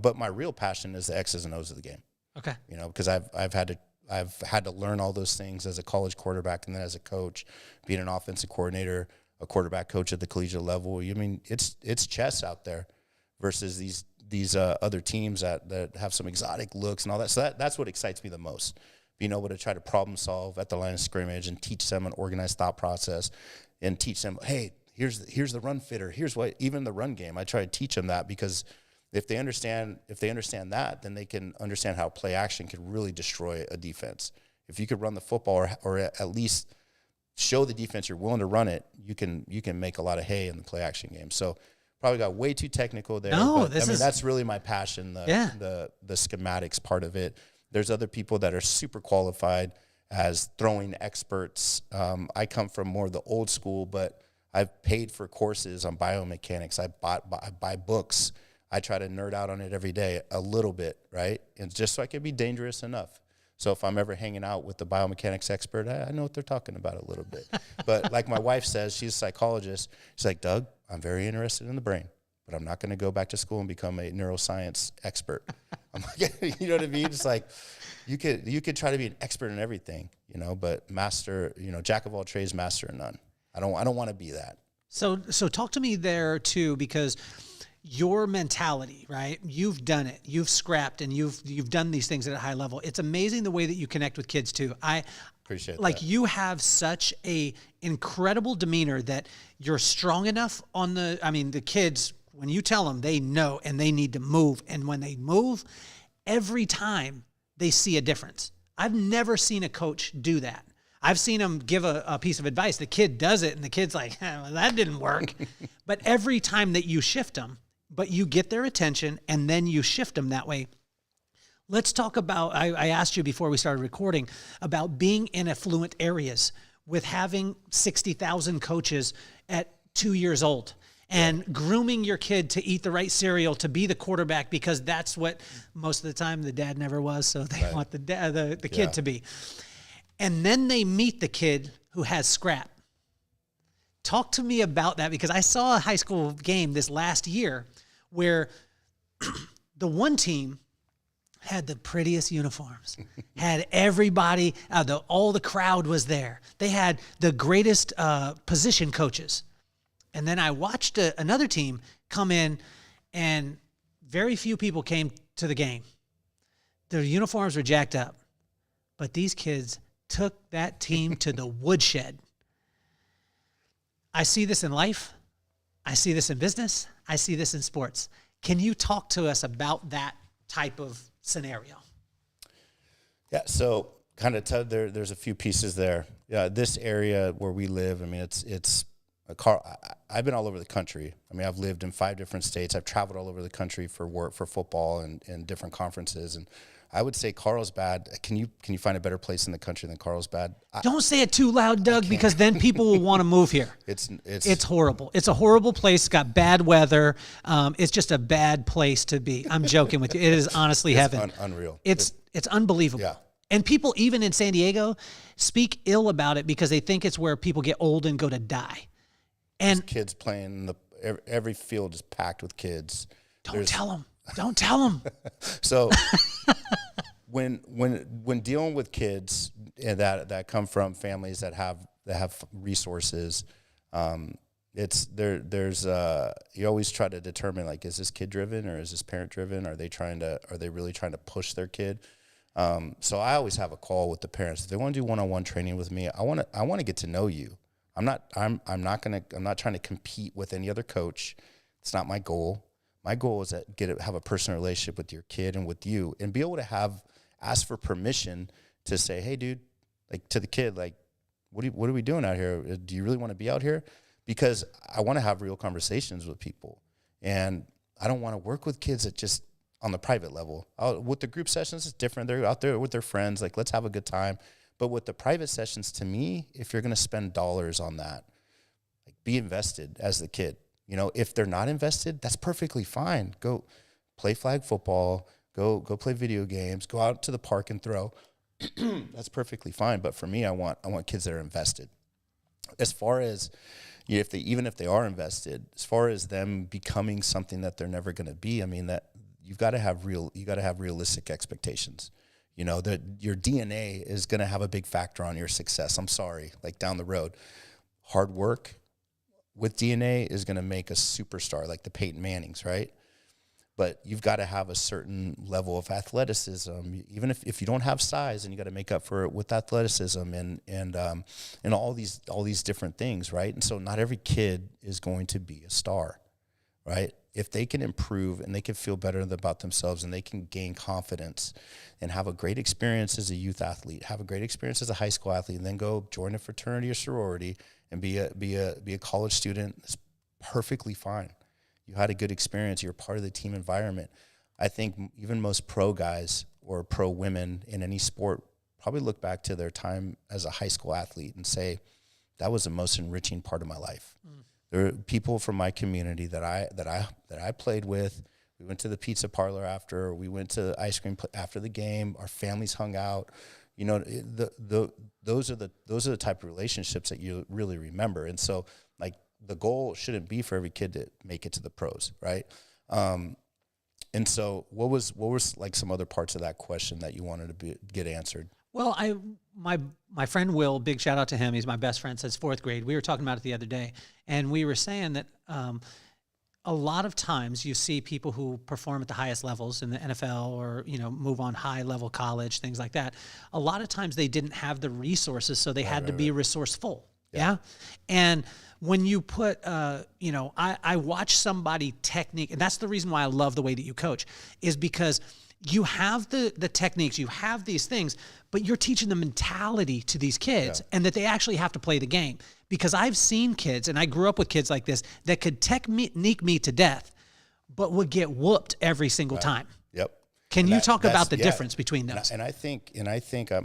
but my real passion is the X's and O's of the game. Okay. Because I've had to learn all those things as a college quarterback, and then as a coach, being an offensive coordinator, a quarterback coach at the collegiate level. I mean, it's chess out there versus these other teams that have some exotic looks and all that. So that's what excites me the most. Being able to try to problem solve at the line of scrimmage and teach them an organized thought process, and teach them, hey, here's the run fitter. Here's what, even the run game. I try to teach them that, because if they understand that, then they can understand how play action can really destroy a defense. If you could run the football or at least show the defense you're willing to run it, you can make a lot of hay in the play action game. So probably got way too technical there. No, but, that's really my passion, the schematics part of it. There's other people that are super qualified as throwing experts. I come from more of the old school, but I've paid for courses on biomechanics. I buy books. I try to nerd out on it every day a little bit, right? And just so I can be dangerous enough. So if I'm ever hanging out with the biomechanics expert, I know what they're talking about a little bit. But like my wife says, she's a psychologist. She's like, Doug, I'm very interested in the brain, but I'm not going to go back to school and become a neuroscience expert. I'm like, you know what I mean? It's like, you could try to be an expert in everything, but master, jack of all trades, master of none. I don't want to be that. So talk to me there too, because your mentality, right? You've done it. You've scrapped, and you've done these things at a high level. It's amazing the way that you connect with kids too. I appreciate like that. You have such a incredible demeanor that you're strong enough on the kids, when you tell them, they know and they need to move. And when they move, every time they see a difference. I've never seen a coach do that. I've seen them give a piece of advice. The kid does it, and the kid's like, well, that didn't work. But every time that you shift them, but you get their attention, and then you shift them that way. Let's talk about, I asked you before we started recording, about being in affluent areas with having 60,000 coaches at 2 years old. And grooming your kid to eat the right cereal, to be the quarterback, because that's what most of the time the dad never was, so they want the kid to be. And then they meet the kid who has scrap. Talk to me about that, because I saw a high school game this last year where the one team had the prettiest uniforms, had everybody, all the crowd was there. They had the greatest position coaches. And then I watched another team come in, and very few people came to the game. Their uniforms were jacked up. But these kids took that team to the woodshed. I see this in life. I see this in business. I see this in sports. Can you talk to us about that type of scenario? Yeah, so kind of there's a few pieces there. Yeah, this area where we live, I mean, it's I've been all over the country. I mean, I've lived in 5 different states. I've traveled all over the country for work, for football, and different conferences. And I would say Carlsbad. Can you find a better place in the country than Carlsbad? Don't say it too loud, Doug, because then people will want to move here. It's horrible. It's a horrible place. It's got bad weather. It's just a bad place to be. I'm joking with you. It is honestly heaven. Unreal. It's unbelievable. Yeah. And people, even in San Diego, speak ill about it because they think it's where people get old and go to die. And kids playing, every field is packed with kids. Don't tell them. So when dealing with kids that come from families that have resources, there's you always try to determine, like, is this kid driven or is this parent driven? Are they really trying to push their kid? So I always have a call with the parents. If they want to do one-on-one training with me, I want to get to know you. I'm not trying to compete with any other coach. It's not my goal. My goal is to have a personal relationship with your kid and with you, and be able to ask for permission to say, hey, dude, like, to the kid, like, what are we doing out here? Do you really want to be out here? Because I want to have real conversations with people, and I don't want to work with kids that just on the private level. With the group sessions, it's different. They're out there with their friends, like, let's have a good time. But with the private sessions, to me, if you're going to spend dollars on that, like, be invested as the kid. If they're not invested, that's perfectly fine. Go play flag football, Go play video games. Go out to the park and throw. That's perfectly fine. But for me, I want kids that are invested. As far as even if they are invested, as far as them becoming something that they're never going to be, I mean, that you got to have realistic expectations. You know, that your DNA is going to have a big factor on your success. I'm sorry, like down the road, hard work with DNA is going to make a superstar, like the Peyton Mannings, right? But you've got to have a certain level of athleticism, even if you don't have size, and you got to make up for it with athleticism and all these different things, right? And so not every kid is going to be a star, right? If they can improve and they can feel better about themselves and they can gain confidence and have a great experience as a youth athlete, have a great experience as a high school athlete, and then go join a fraternity or sorority and be a college student, it's perfectly fine. You had a good experience. You're part of the team environment. I think even most pro guys or pro women in any sport probably look back to their time as a high school athlete and say, that was the most enriching part of my life. There are people from my community that I played with. We went to the pizza parlor after. We went to ice cream after the game. Our families hung out. You know, those are the type of relationships that you really remember. And so, like, the goal shouldn't be for every kid to make it to the pros, right? And so what was like some other parts of that question that you wanted to get answered? Well, my friend Will, big shout out to him. He's my best friend since 4th grade. We were talking about it the other day, and we were saying that a lot of times you see people who perform at the highest levels in the NFL or, you know, move on high level college, things like that. A lot of times they didn't have the resources, so they had to be resourceful. Yeah. And when you put, you know, I watch somebody technique, and that's the reason why I love the way that you coach, is because you have the techniques, you have these things, but you're teaching the mentality to these kids and that they actually have to play the game. Because I've seen kids, and I grew up with kids like this, that could technique me to death, but would get whooped every single time. Yep. Can you talk about the difference between those? And I think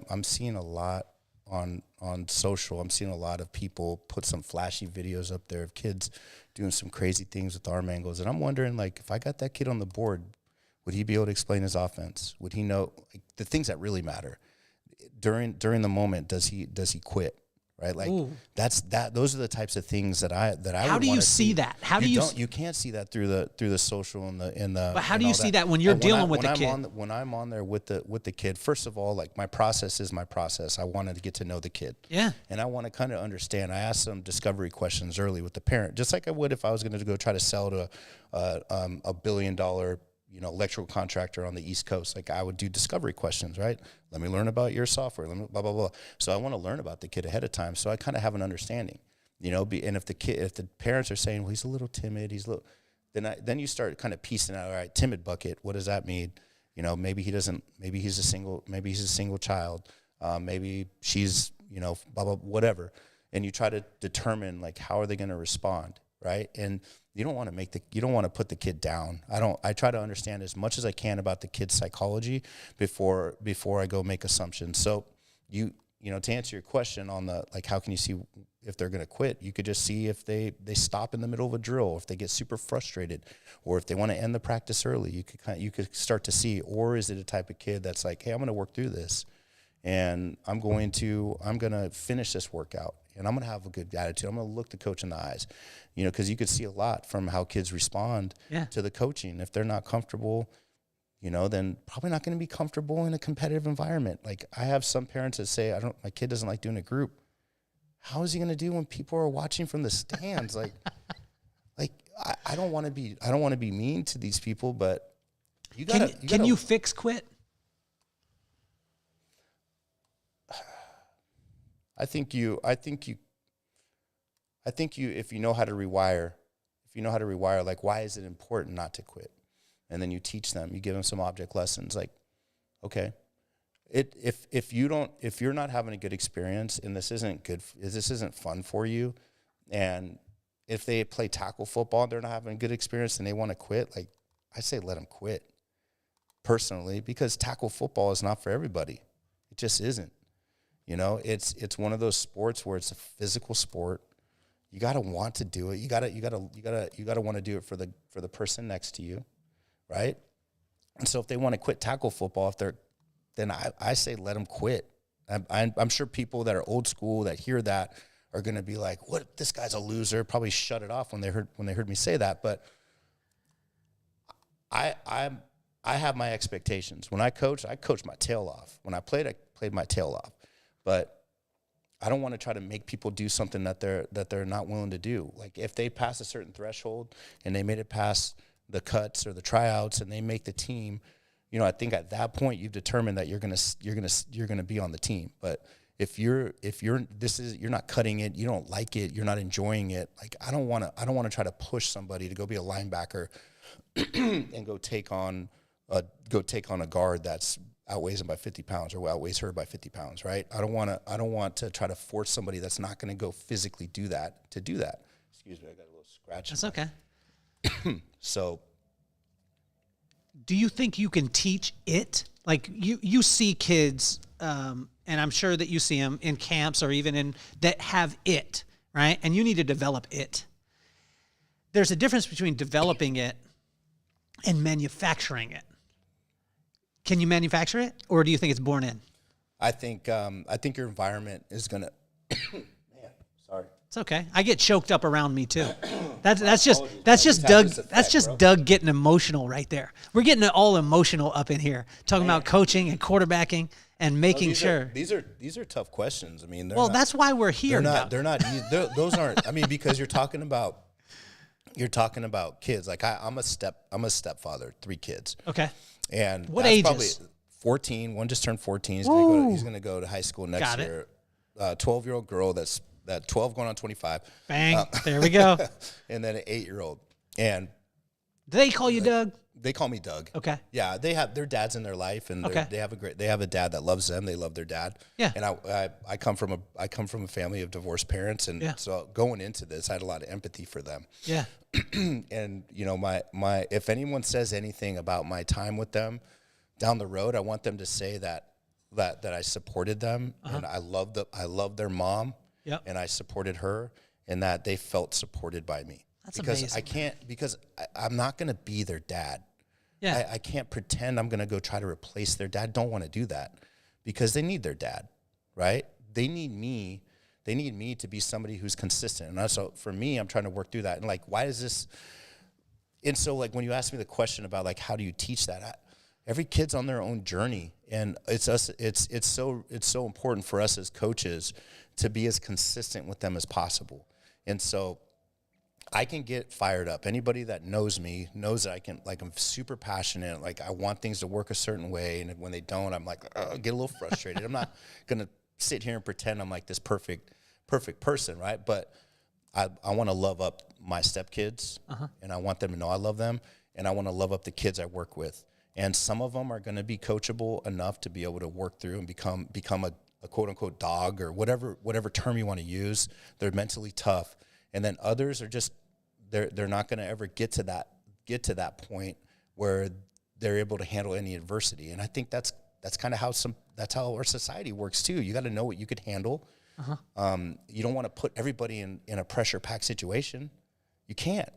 I'm seeing a lot on social. I'm seeing a lot of people put some flashy videos up there of kids doing some crazy things with arm angles. And I'm wondering, like, if I got that kid on the board, would he be able to explain his offense? Would he know, like, the things that really matter during the moment? Does he quit? Right? Like, those are the types of things that I How do you see that? How do you can't see that through the social and the But how do you see that when you're dealing with the kid? When I'm on there with the kid, first of all, like, my process is my process. I wanted to get to know the kid. Yeah. And I want to kind of understand. I asked some discovery questions early with the parent, just like I would if I was going to go try to sell to a $1 billion, you know, electrical contractor on the East Coast. Like, I would do discovery questions, right? Let me learn about your software, let me blah, blah, blah. So I want to learn about the kid ahead of time, so I kind of have an understanding, you know, and if the parents are saying, well, he's a little timid, then you start kind of piecing out, all right, timid bucket, what does that mean? You know, maybe he's a single child, maybe she's, you know, blah, blah, whatever. And you try to determine, like, how are they going to respond, right? And you don't want to put the kid down. I try to understand as much as I can about the kid's psychology before I go make assumptions. So you know, to answer your question on the, like, how can you see if they're going to quit? You could just see if they stop in the middle of a drill, if they get super frustrated, or if they want to end the practice early. You could start to see, or is it a type of kid that's like, hey, I'm going to work through this, and I'm going to finish this workout, and I'm going to have a good attitude. I'm going to look the coach in the eyes, you know, because you could see a lot from how kids respond to the coaching. If they're not comfortable, you know, then probably not going to be comfortable in a competitive environment. Like, I have some parents that say, my kid doesn't like doing a group. How is he going to do when people are watching from the stands? like I don't want to be mean to these people, but can you fix quit? I think you, if you know how to rewire, like, why is it important not to quit? And then you teach them, you give them some object lessons. Like, okay, if you're not having a good experience and this isn't fun for you, and if they play tackle football and they're not having a good experience and they want to quit, like, I say let them quit personally, because tackle football is not for everybody. It just isn't. You know, it's one of those sports where it's a physical sport. You got to want to do it. You got to want to do it for the person next to you, right? And so if they want to quit tackle football, then I say let them quit. I'm sure people that are old school that hear that are going to be like, "What? This guy's a loser." Probably shut it off when they heard me say that. But I have my expectations. When I coach my tail off. When I played my tail off. But I don't want to try to make people do something that they're not willing to do. Like if they pass a certain threshold and they made it past the cuts or the tryouts and they make the team, I think at that point you've determined that you're gonna be on the team. But if you're not cutting it, you don't like it, you're not enjoying it. Like I don't want to try to push somebody to go be a linebacker and go take on a guard that's outweighs him by 50 pounds or outweighs her by 50 pounds, right? I don't want to try to force somebody that's not going to go physically do that to do that. Excuse me, I got a little scratch. That's okay. So, do you think you can teach it? Like you see kids, and I'm sure that you see them in camps or even that have it, right? And you need to develop it. There's a difference between developing it and manufacturing it. Can you manufacture it, or do you think it's born in? I think your environment is gonna. Man, sorry. It's okay. I get choked up around me too. That's just Doug getting emotional right there. We're getting all emotional up in here, talking about coaching and quarterbacking and making sure. These are tough questions. I mean, that's why we're here. They're not. Those aren't. I mean, because you're talking about kids. Like I'm a stepfather, 3 kids. Okay. And what that's ages? Probably 14. One just turned 14. He's gonna go to high school next year. 12-year-old girl that's 12 going on 25. Bang. There we go. And then an 8-year-old. And do they call you Doug? They call me Doug. Okay. Yeah, they have their dads in their life, and they have a dad that loves them. They love their dad. Yeah. And I come from a family of divorced parents, and so going into this, I had a lot of empathy for them. Yeah. And my if anyone says anything about my time with them down the road, I want them to say that I supported them, and I loved their mom, and I supported her, and that they felt supported by me. That's amazing. Because I'm not going to be their dad. Yeah. I can't pretend I'm going to go try to replace their dad. Don't want to do that because they need their dad, right? They need me. They need me to be somebody who's consistent. And so for me, I'm trying to work through that. And like, why is this? And so like, when you ask me the question about like, how do you teach that? Every kid's on their own journey, and it's so important for us as coaches to be as consistent with them as possible. And so I can get fired up. Anybody that knows me knows that I'm super passionate. Like I want things to work a certain way. And when they don't, I'm like, get a little frustrated. I'm not going to sit here and pretend I'm like this perfect person. Right. But I want to love up my stepkids, and I want them to know I love them, and I want to love up the kids I work with. And some of them are going to be coachable enough to be able to work through and become a quote unquote dog, or whatever term you want to use. They're mentally tough. And then others are just, they're not going to ever get to that point where they're able to handle any adversity. And I think that's kind of that's how our society works too. You got to know what you could handle. You don't want to put everybody in a pressure packed situation. You can't,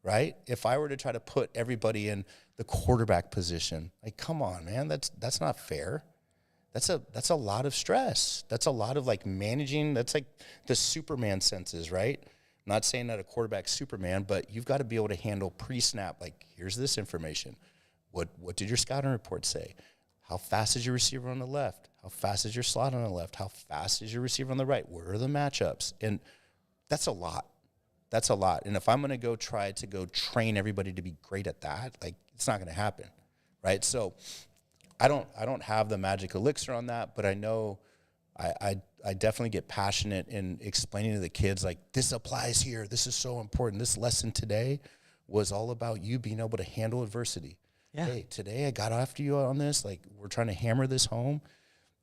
right? If I were to try to put everybody in the quarterback position, like, come on, man, that's not fair. That's a lot of stress. That's a lot of like managing. That's like the Superman senses, right? I'm not saying that a quarterback's Superman, but you've got to be able to handle pre-snap. Like, here's this information. What did your scouting report say? How fast is your receiver on the left? How fast is your slot on the left? How fast is your receiver on the right? Where are the matchups? And that's a lot. That's a lot. And if I'm going to try to train everybody to be great at that, like, it's not going to happen, right? So I don't have the magic elixir on that, but I know I definitely get passionate in explaining to the kids, like, this applies here. This is so important. This lesson today was all about you being able to handle adversity. Yeah. Hey, today I got after you on this. Like, we're trying to hammer this home,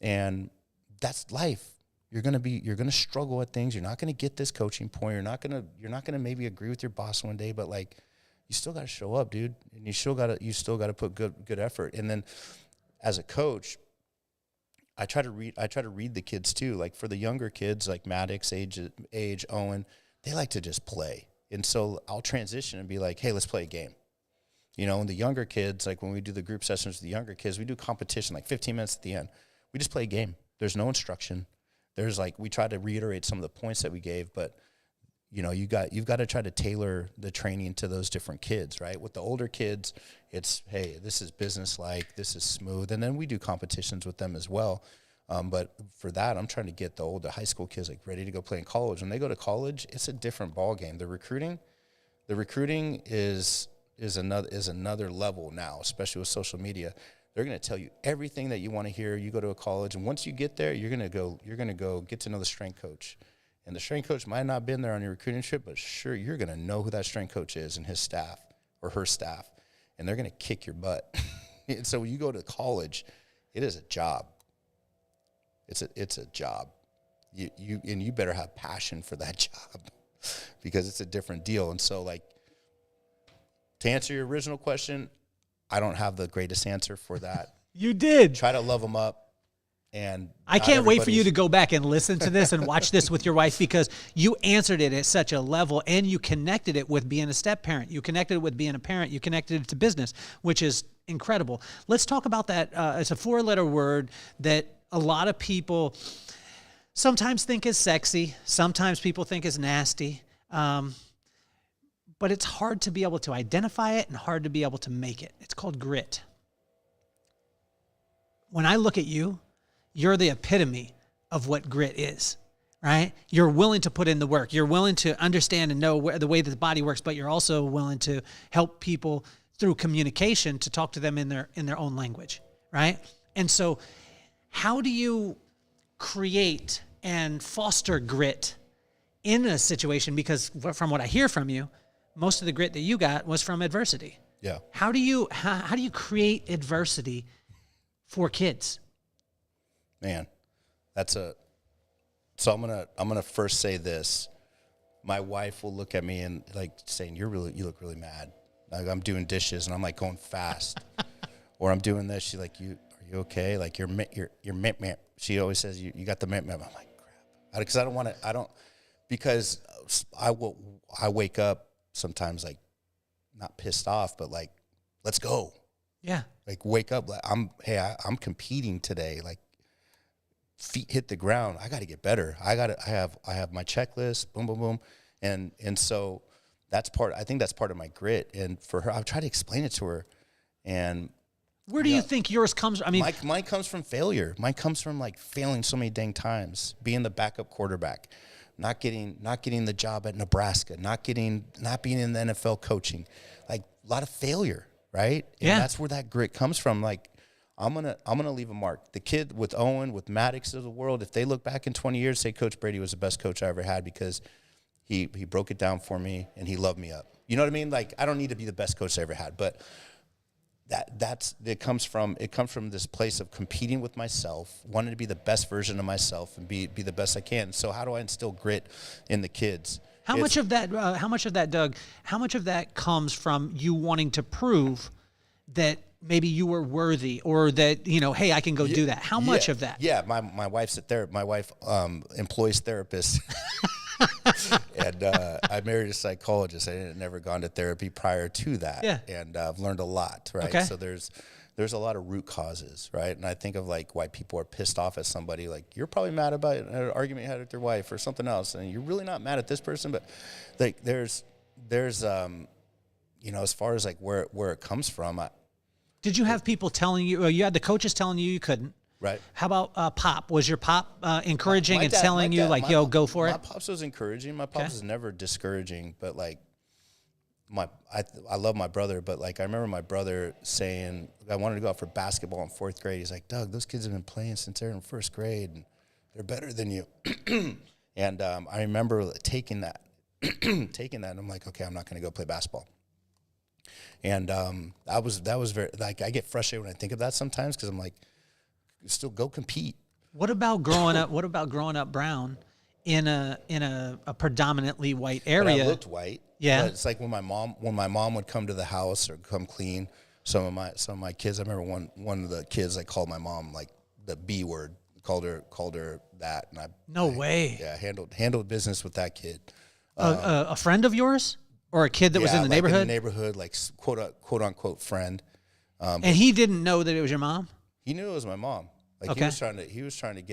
and that's life. You're gonna struggle at things. You're not gonna get this coaching point. You're not gonna maybe agree with your boss one day, but like, you still got to show up, dude, and you still got to put good effort. And then as a coach, I try to read the kids too. Like, for the younger kids, like Maddox age Owen, they like to just play. And so I'll transition and be like, hey, let's play a game. You know, and the younger kids, like when we do the group sessions with the younger kids, we do competition, like 15 minutes at the end. We just play a game. There's no instruction. There's like, we try to reiterate some of the points that we gave, but you know, you've got to try to tailor the training to those different kids, right? With the older kids, it's, hey, this is business-like, this is smooth. And then we do competitions with them as well. But for that, I'm trying to get the high school kids like ready to go play in college. When they go to college, it's a different ball game. The recruiting is another level now, especially with social media. They're going to tell you everything that you want to hear. You go to a college, and once you get there, you're going to go get to know the strength coach. And the strength coach might not have been there on your recruiting trip, but sure, you're going to know who that strength coach is and his staff or her staff, and they're going to kick your butt. And so when you go to college, it is a job. It's a job. You better have passion for that job because it's a different deal. And so, like, to answer your original question, I don't have the greatest answer for that. You did. Try to love them up. And I can't wait for you to go back and listen to this and watch this with your wife, because you answered it at such a level, and you connected it with being a step parent. You connected it with being a parent. You connected it to business, which is incredible. Let's talk about that. It's a 4-letter word that a lot of people sometimes think is sexy. Sometimes people think is nasty. But it's hard to be able to identify it and hard to be able to make it. It's called grit. When I look at you, you're the epitome of what grit is, right? You're willing to put in the work. You're willing to understand and know the way that the body works, but you're also willing to help people through communication to talk to them in their own language, right? And so how do you create and foster grit in a situation? Because from what I hear from you, most of the grit that you got was from adversity. Yeah. How do you create adversity for kids? Man, so I'm gonna first say this. My wife will look at me and like saying, you look really mad. Like I'm doing dishes and I'm like going fast, or I'm doing this. She's like, are you okay? Like you're mint. She always says you got the mint. I'm like, crap, because I wake up sometimes like not pissed off, but like, let's go. Yeah. Like wake up. Like I'm competing today. Like, feet hit the ground. I got to get better. I have my checklist, boom, boom, boom. And so I think that's part of my grit. And for her, I've tried to explain it to her. And where do you think yours comes from? I mean, mine comes from failure. Mine comes from like failing so many dang times, being the backup quarterback, not getting the job at Nebraska, not being in the NFL coaching, like a lot of failure. Right. And yeah. That's where that grit comes from. Like, I'm gonna leave a mark. The kid with Owen, with Maddox of the world, if they look back in 20 years, say Coach Brady was the best coach I ever had because he broke it down for me and he loved me up. You know what I mean? Like I don't need to be the best coach I ever had, but it comes from this place of competing with myself, wanting to be the best version of myself and be the best I can. So how do I instill grit in the kids? How much of that, Doug? How much of that comes from you wanting to prove that maybe you were worthy, or that, hey, I can go do that? How much of that? Yeah, my wife's a therapist. My wife employs therapists. And I married a psychologist. I had never gone to therapy prior to that. Yeah. And I've learned a lot, right? Okay. So there's a lot of root causes, right? And I think of like why people are pissed off at somebody. Like you're probably mad about an argument you had with your wife or something else, and you're really not mad at this person, but like there's as far as like where it comes from. Did you have people telling you? You had the coaches telling you couldn't. Right. How about Pop? Was your Pop encouraging my and dad, telling you like, yo, go for it? My Pops was encouraging. My Pops was never discouraging, but like I love my brother, but like I remember my brother saying I wanted to go out for basketball in 4th grade. He's like, Doug, those kids have been playing since they're in 1st grade, and they're better than you. And I remember taking that, and I'm like, okay, I'm not going to go play basketball. And that was very, like, I get frustrated when I think of that sometimes because I'm like, still go compete. What about growing up? What about growing up brown in a predominantly white area? But I looked white. Yeah. But it's like when my mom would come to the house or come clean, some of my kids. I remember one of the kids like called my mom like the B word, called her that, and No way. Yeah, handled business with that kid. A friend of yours? or a kid that was in the neighborhood? In the neighborhood, like quote unquote friend. And he didn't know that it was your mom? He knew it was my mom. Like Okay. he was trying to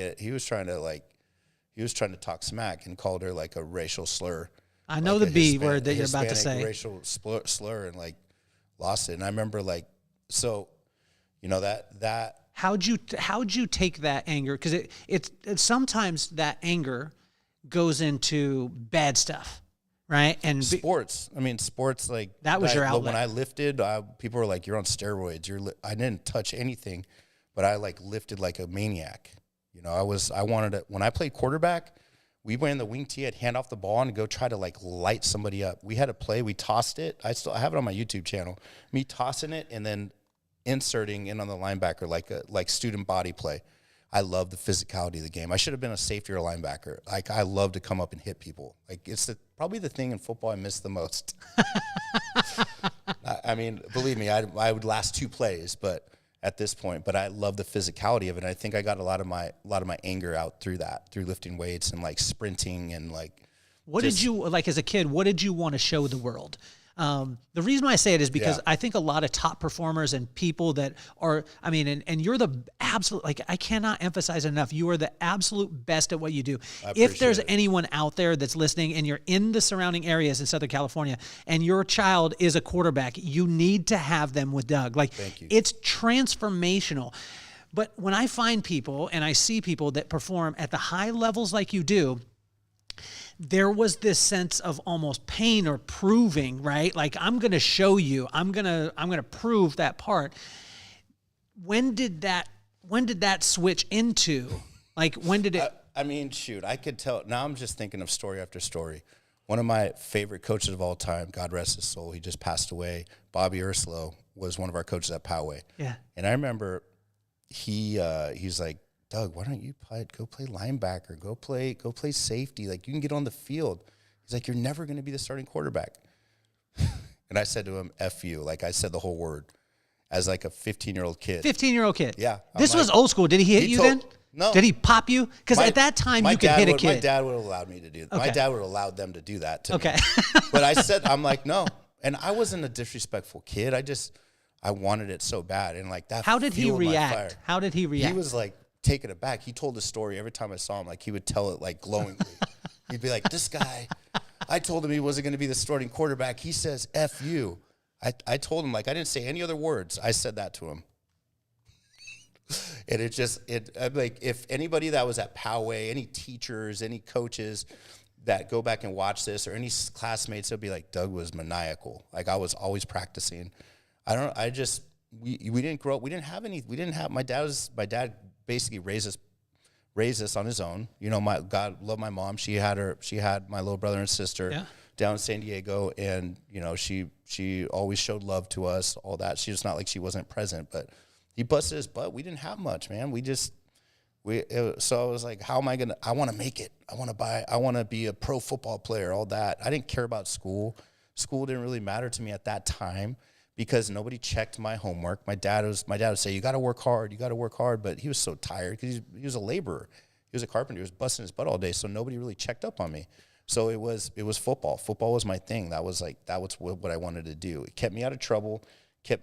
talk smack and called her like a racial slur. I know like the B word that you're about to say. Racial slur and like lost it. And I remember like, so, you know, that. How'd you take that anger? Because it's sometimes that anger goes into bad stuff, right? And sports. I mean, sports like that was your outlet. When I lifted, people were like, "You're on steroids." I didn't touch anything, but I like lifted like a maniac. You know, I wanted to. When I played quarterback, we went in the wing tee, I'd hand off the ball and go try to like light somebody up. We had a play, we tossed it. I have it on my YouTube channel. Me tossing it and then inserting in on the linebacker like student body play. I love the physicality of the game. I should have been a safety or a linebacker. Like I love to come up and hit people. Like it's probably the thing in football I miss the most. I mean, believe me, I would last 2 plays, but at this point, but I love the physicality of it. And I think I got a lot of my anger out through lifting weights and like sprinting and like. What did you like as a kid? What did you want to show the world? The reason why I say it is because I think a lot of top performers and people that are, I mean, and you're the absolute, like, I cannot emphasize enough. You are the absolute best at what you do. If there's anyone out there that's listening and you're in the surrounding areas in Southern California and your child is a quarterback, you need to have them with Doug. Like, it's transformational. But when I find people and I see people that perform at the high levels like you do, there was this sense of almost pain or proving, right? Like, I'm going to show you, I'm going to prove that part. When did that switch into, like, when did it? I mean, shoot, I could tell. Now I'm just thinking of story after story. One of my favorite coaches of all time, God rest his soul, he just passed away. Bobby Urslow was one of our coaches at Poway. Yeah. And I remember he's like, Doug, why don't you go play linebacker, go play safety. Like, you can get on the field. He's like, you're never going to be the starting quarterback. And I said to him, F you. Like, I said the whole word as like a 15-year-old kid. 15-year-old kid. Yeah. This was old school. Did he hit you then? No. Did he pop you? Because at that time, you could hit a kid. My dad would have allowed me to do that. Okay. My dad would have allowed them to do that to me. Okay. But I said, I'm like, no. And I wasn't a disrespectful kid. I wanted it so bad. And like that. How did he fueled my react? fire. How did he react? He was like taken aback. He told the story every time I saw him. Like, he would tell it like glowingly. He'd be like, this guy, I told him he wasn't going to be the starting quarterback. He says, F you. I told him, like, I didn't say any other words. I said that to him. And I'm like, if anybody that was at Poway, any teachers, any coaches that go back and watch this, or any classmates, they'll be like, Doug was maniacal. Like, I was always practicing. We didn't grow up. We didn't have, my dad basically raised us on his own. You know, God loved my mom. She had my little brother and sister down in San Diego. And, you know, she always showed love to us, all that. She was not like she wasn't present, but he busted his butt. We didn't have much, man. So I was like, how am I I want to make it. I want to be a pro football player, all that. I didn't care about school. School didn't really matter to me at that time because nobody checked my homework. My dad would say, you got to work hard. But he was so tired because he was a laborer. He was a carpenter. He was busting his butt all day. So nobody really checked up on me. So it was football. Football was my thing. That was what I wanted to do. It kept me out of trouble.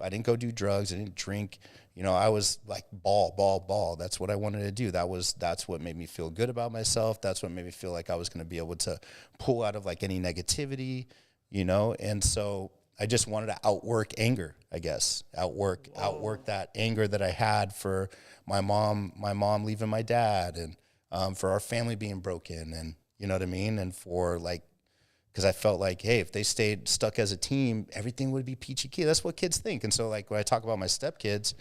I didn't go do drugs. I didn't drink. You know, I was like ball. That's what I wanted to do. That's what made me feel good about myself. That's what made me feel like I was going to be able to pull out of like any negativity, you know? And so I just wanted to outwork anger, I guess. Outwork that anger that I had for my mom leaving my dad, and for our family being broken, and you know what I mean? And for like, because I felt like, hey, if they stayed stuck as a team, everything would be peachy keen. That's what kids think. And so like when I talk about my stepkids,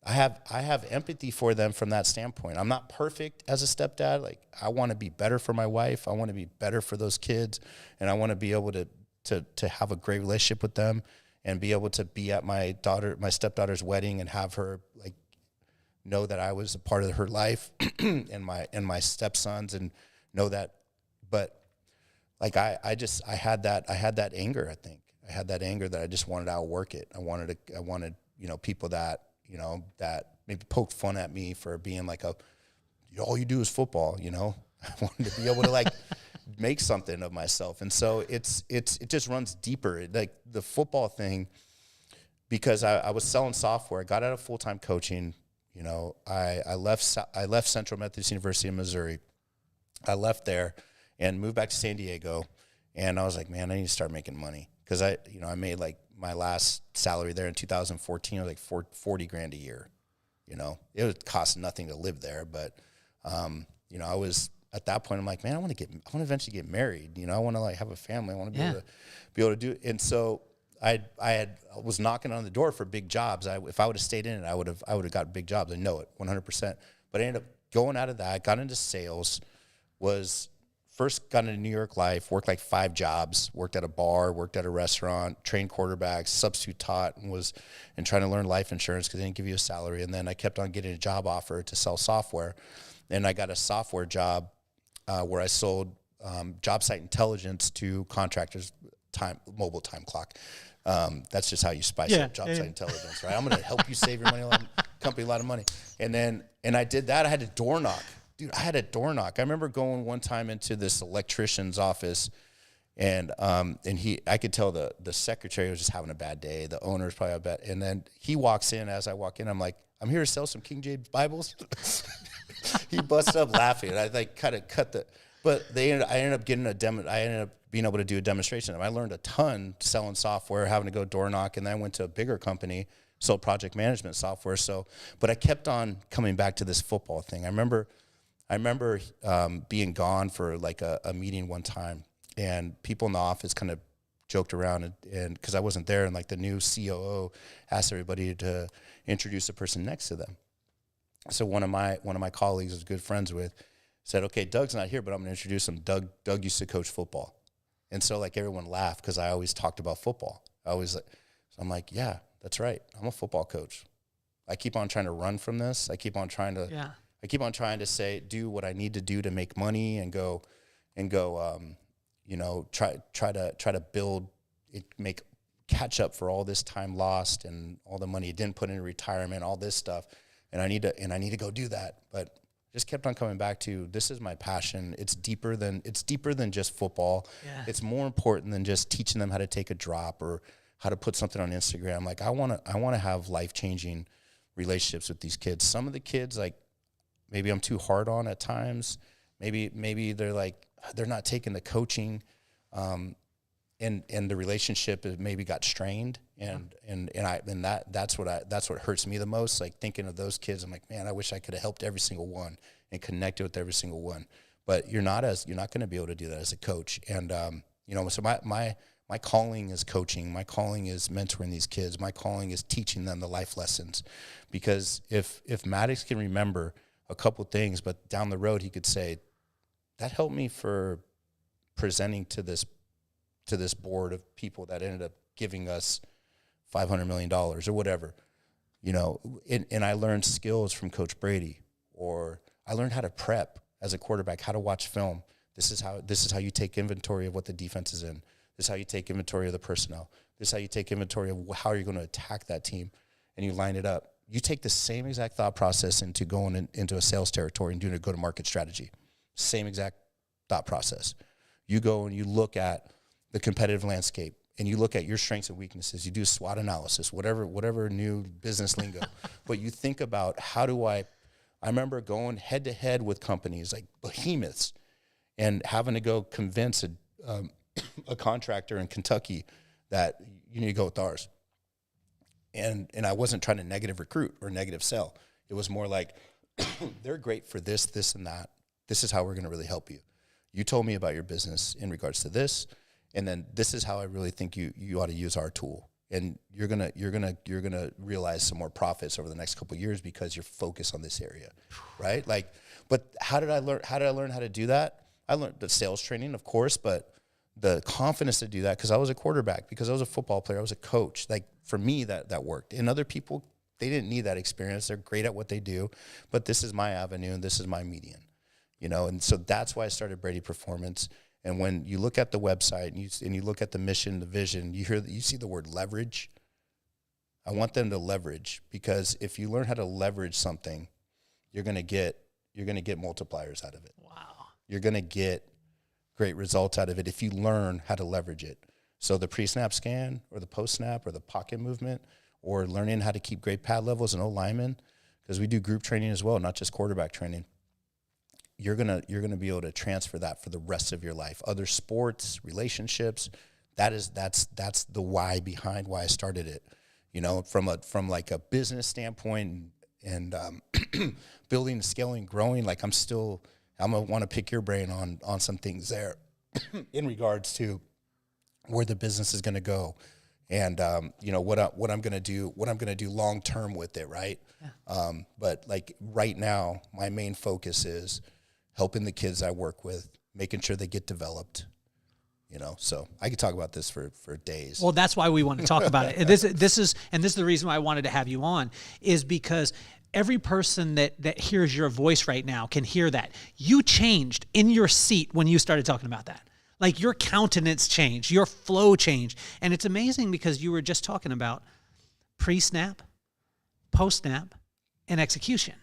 I have empathy for them from that standpoint. I'm not perfect as a stepdad. Like, I want to be better for my wife. I want to be better for those kids, and I want to be able to have a great relationship with them, and be able to be at my stepdaughter's wedding and have her like know that I was a part of her life and my stepsons, and know that. But like I had that anger. I think I had that anger that I just wanted to outwork it. I wanted you know, people that, you know, that maybe poked fun at me for being like all you do is football, you know. I wanted to be able to like make something of myself. And so it just runs deeper. Like the football thing, because I was selling software, I got out of full-time coaching. You know, I left Central Methodist University in Missouri. I left there and moved back to San Diego. And I was like, man, I need to start making money. Because I made like my last salary there in 2014, was like $40,000 a year. You know, it would cost nothing to live there. But, you know, I was at that point, I'm like, man, I want to eventually get married. You know, I want to like have a family. I want to be able to do it. And so I was knocking on the door for big jobs. If I would have stayed in it, I would have got big jobs. I know it 100%. But I ended up going out of that, got into sales, got into New York life, worked like 5 jobs, worked at a bar, worked at a restaurant, trained quarterbacks, substitute taught, and trying to learn life insurance because they didn't give you a salary. And then I kept on getting a job offer to sell software. And I got a software job where I sold job site intelligence to contractors, mobile time clock. That's just how you spice up job site intelligence, right? I'm going to help you save your money, company a lot of money. And I did that. I had to door knock. Dude, I had a door knock. I remember going one time into this electrician's office, and I could tell the secretary was just having a bad day. The owner's probably a bad. And then he walks in. As I walk in, I'm like, I'm here to sell some King James Bibles. He busted up laughing. And I like kind of cut the. But I ended up getting I ended up being able to do a demonstration. I learned a ton selling software, having to go door knock, and then I went to a bigger company, sold project management software. So, but I kept on coming back to this football thing. I remember being gone for like a meeting one time, and people in the office kind of joked around, and because I wasn't there, and like the new COO asked everybody to introduce the person next to them. So one of my colleagues I was good friends with said, okay, Doug's not here, but I'm going to introduce him. Doug used to coach football. And so like everyone laughed because I always talked about football. So I'm like, yeah, that's right. I'm a football coach. I keep on trying to run from this. I keep on trying to say, do what I need to do to make money and go, you know, try to build it, catch up for all this time lost and all the money you didn't put into retirement, all this stuff. And I need to go do that. But just kept on coming back to, this is my passion. It's deeper than just football. Yeah. It's more important than just teaching them how to take a drop or how to put something on Instagram. Like I want to have life-changing relationships with these kids. Some of the kids, like, maybe I'm too hard on at times. Maybe they're like, they're not taking the coaching, and the relationship maybe got strained. That's what hurts me the most. Like thinking of those kids, I'm like, man, I wish I could have helped every single one and connected with every single one. But you're not going to be able to do that as a coach. And you know, so my calling is coaching. My calling is mentoring these kids. My calling is teaching them the life lessons. Because if Maddox can remember a couple things, but down the road he could say, that helped me for presenting to this board of people that ended up giving us $500 million or whatever, you know, and I learned skills from Coach Brady, or I learned how to prep as a quarterback, how to watch film. This is how you take inventory of what the defense is in. This is how you take inventory of the personnel. This is how you take inventory of how you're going to attack that team, and you line it up. You take the same exact thought process into going into a sales territory and doing a go-to-market strategy. Same exact thought process. You go and you look at the competitive landscape, and you look at your strengths and weaknesses. You do SWOT analysis, whatever new business lingo. But you think about, how do I remember going head-to-head with companies like behemoths and having to go convince a contractor in Kentucky that you need to go with ours. And I wasn't trying to negative recruit or negative sell. It was more like, they're great for this, this, and that. This is how we're going to really help you. You told me about your business in regards to this, and then this is how I really think you ought to use our tool. And you're gonna realize some more profits over the next couple of years because you're focused on this area, right? Like, but how did I learn how to do that? I learned the sales training, of course, but the confidence to do that, because I was a quarterback, because I was a football player, I was a coach. Like, for me, that worked. And other people, they didn't need that experience. They're great at what they do, but this is my avenue and this is my median, you know? And so that's why I started Brady Performance. And when you look at the website and you look at the mission, the vision, you see the word leverage. I want them to leverage, because if you learn how to leverage something, you're going to get multipliers out of it. Wow. You're going to get great results out of it if you learn how to leverage it. So the pre-snap scan or the post-snap or the pocket movement or learning how to keep great pad levels and O-linemen, because we do group training as well, not just quarterback training. You're gonna be able to transfer that for the rest of your life. Other sports, relationships, that's the why behind why I started it. You know, from like a business standpoint and building, scaling, growing. Like I'm gonna want to pick your brain on some things there in regards to where the business is gonna go, and you know what I'm gonna do long term with it, right? Yeah. But like right now, my main focus is helping the kids I work with, making sure they get developed. You know, so I could talk about this for days. Well, that's why we want to talk about it. This is the reason why I wanted to have you on, is because every person that hears your voice right now can hear that. You changed in your seat when you started talking about that. Like your countenance changed, your flow changed. And it's amazing because you were just talking about pre-snap, post-snap, and execution.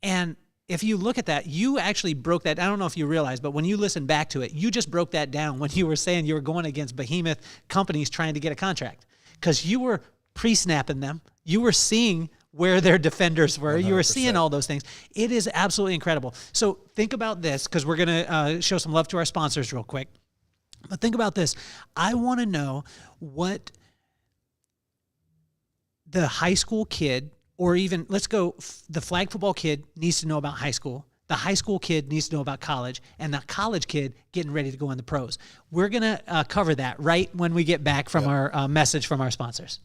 And if you look at that, you actually broke that. I don't know if you realize, but when you listen back to it, you just broke that down when you were saying you were going against behemoth companies trying to get a contract, because you were pre-snapping them. You were seeing where their defenders were. 100%. You were seeing all those things. It is absolutely incredible. So think about this, because we're going to show some love to our sponsors real quick. But think about this. I want to know what the high school kid, or even, let's go, the flag football kid needs to know about high school. The high school kid needs to know about college, and the college kid getting ready to go in the pros. We're going to cover that right when we get back from our message from our sponsors.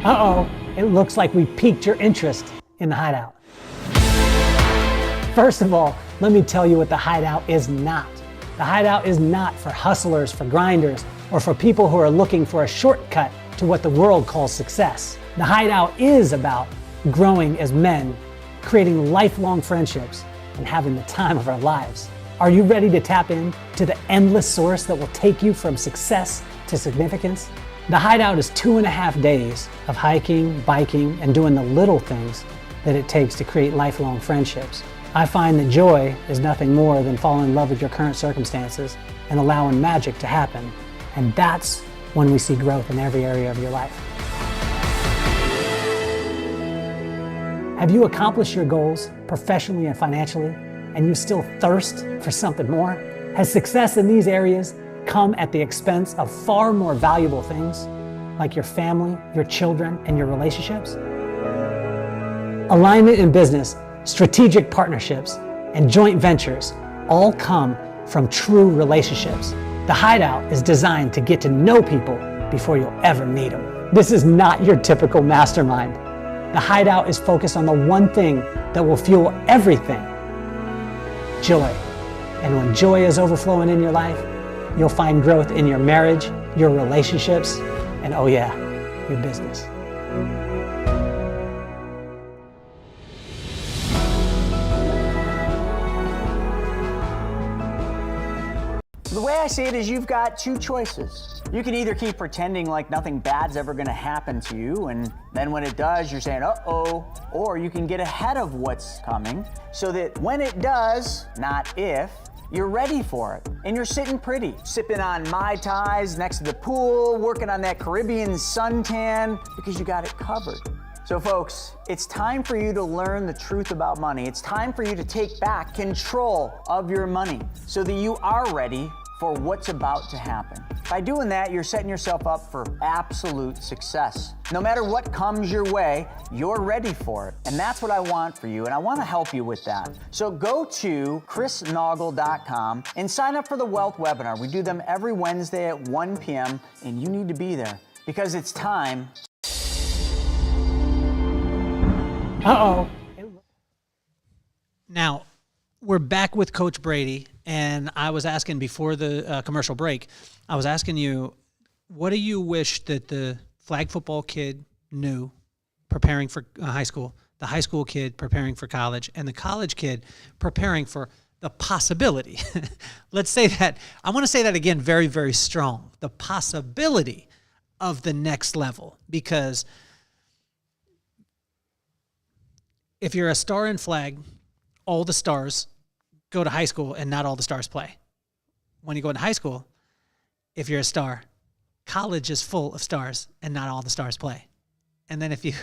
Uh-oh, it looks like we piqued your interest in the Hideout. First of all, let me tell you what the Hideout is not. The Hideout is not for hustlers, for grinders, or for people who are looking for a shortcut to what the world calls success. The Hideout is about growing as men, creating lifelong friendships, and having the time of our lives. Are you ready to tap in to the endless source that will take you from success to significance? The Hideout is 2.5 days of hiking, biking, and doing the little things that it takes to create lifelong friendships. I find that joy is nothing more than falling in love with your current circumstances and allowing magic to happen. And that's when we see growth in every area of your life. Have you accomplished your goals professionally and financially, and you still thirst for something more? Has success in these areas come at the expense of far more valuable things, like your family, your children, and your relationships? Alignment in business, strategic partnerships, and joint ventures all come from true relationships. The Hideout is designed to get to know people before you'll ever meet them. This is not your typical mastermind. The Hideout is focused on the one thing that will fuel everything: joy. And when joy is overflowing in your life, you'll find growth in your marriage, your relationships, and oh yeah, your business. The way I see it is you've got two choices. You can either keep pretending like nothing bad's ever gonna happen to you, and then when it does, you're saying, uh-oh, or you can get ahead of what's coming so that when it does, not if, you're ready for it. And you're sitting pretty, sipping on Mai Tais next to the pool, working on that Caribbean suntan, because you got it covered. So folks, it's time for you to learn the truth about money. It's time for you to take back control of your money so that you are ready for what's about to happen. By doing that, you're setting yourself up for absolute success. No matter what comes your way, you're ready for it. And that's what I want for you, and I want to help you with that. So go to chrisnoggle.com and sign up for the Wealth webinar. We do them every Wednesday at 1 p.m., and you need to be there because it's time. Uh-oh. Now, we're back with Coach Brady, and I was asking before the commercial break, I was asking you, what do you wish that the flag football kid knew preparing for high school, the high school kid preparing for college, and the college kid preparing for the possibility? Let's say that. I want to say that again very, very strong. The possibility of the next level, because if you're a star in flag, all the stars go to high school and not all the stars play. When you go into high school, if you're a star, college is full of stars and not all the stars play. And then if you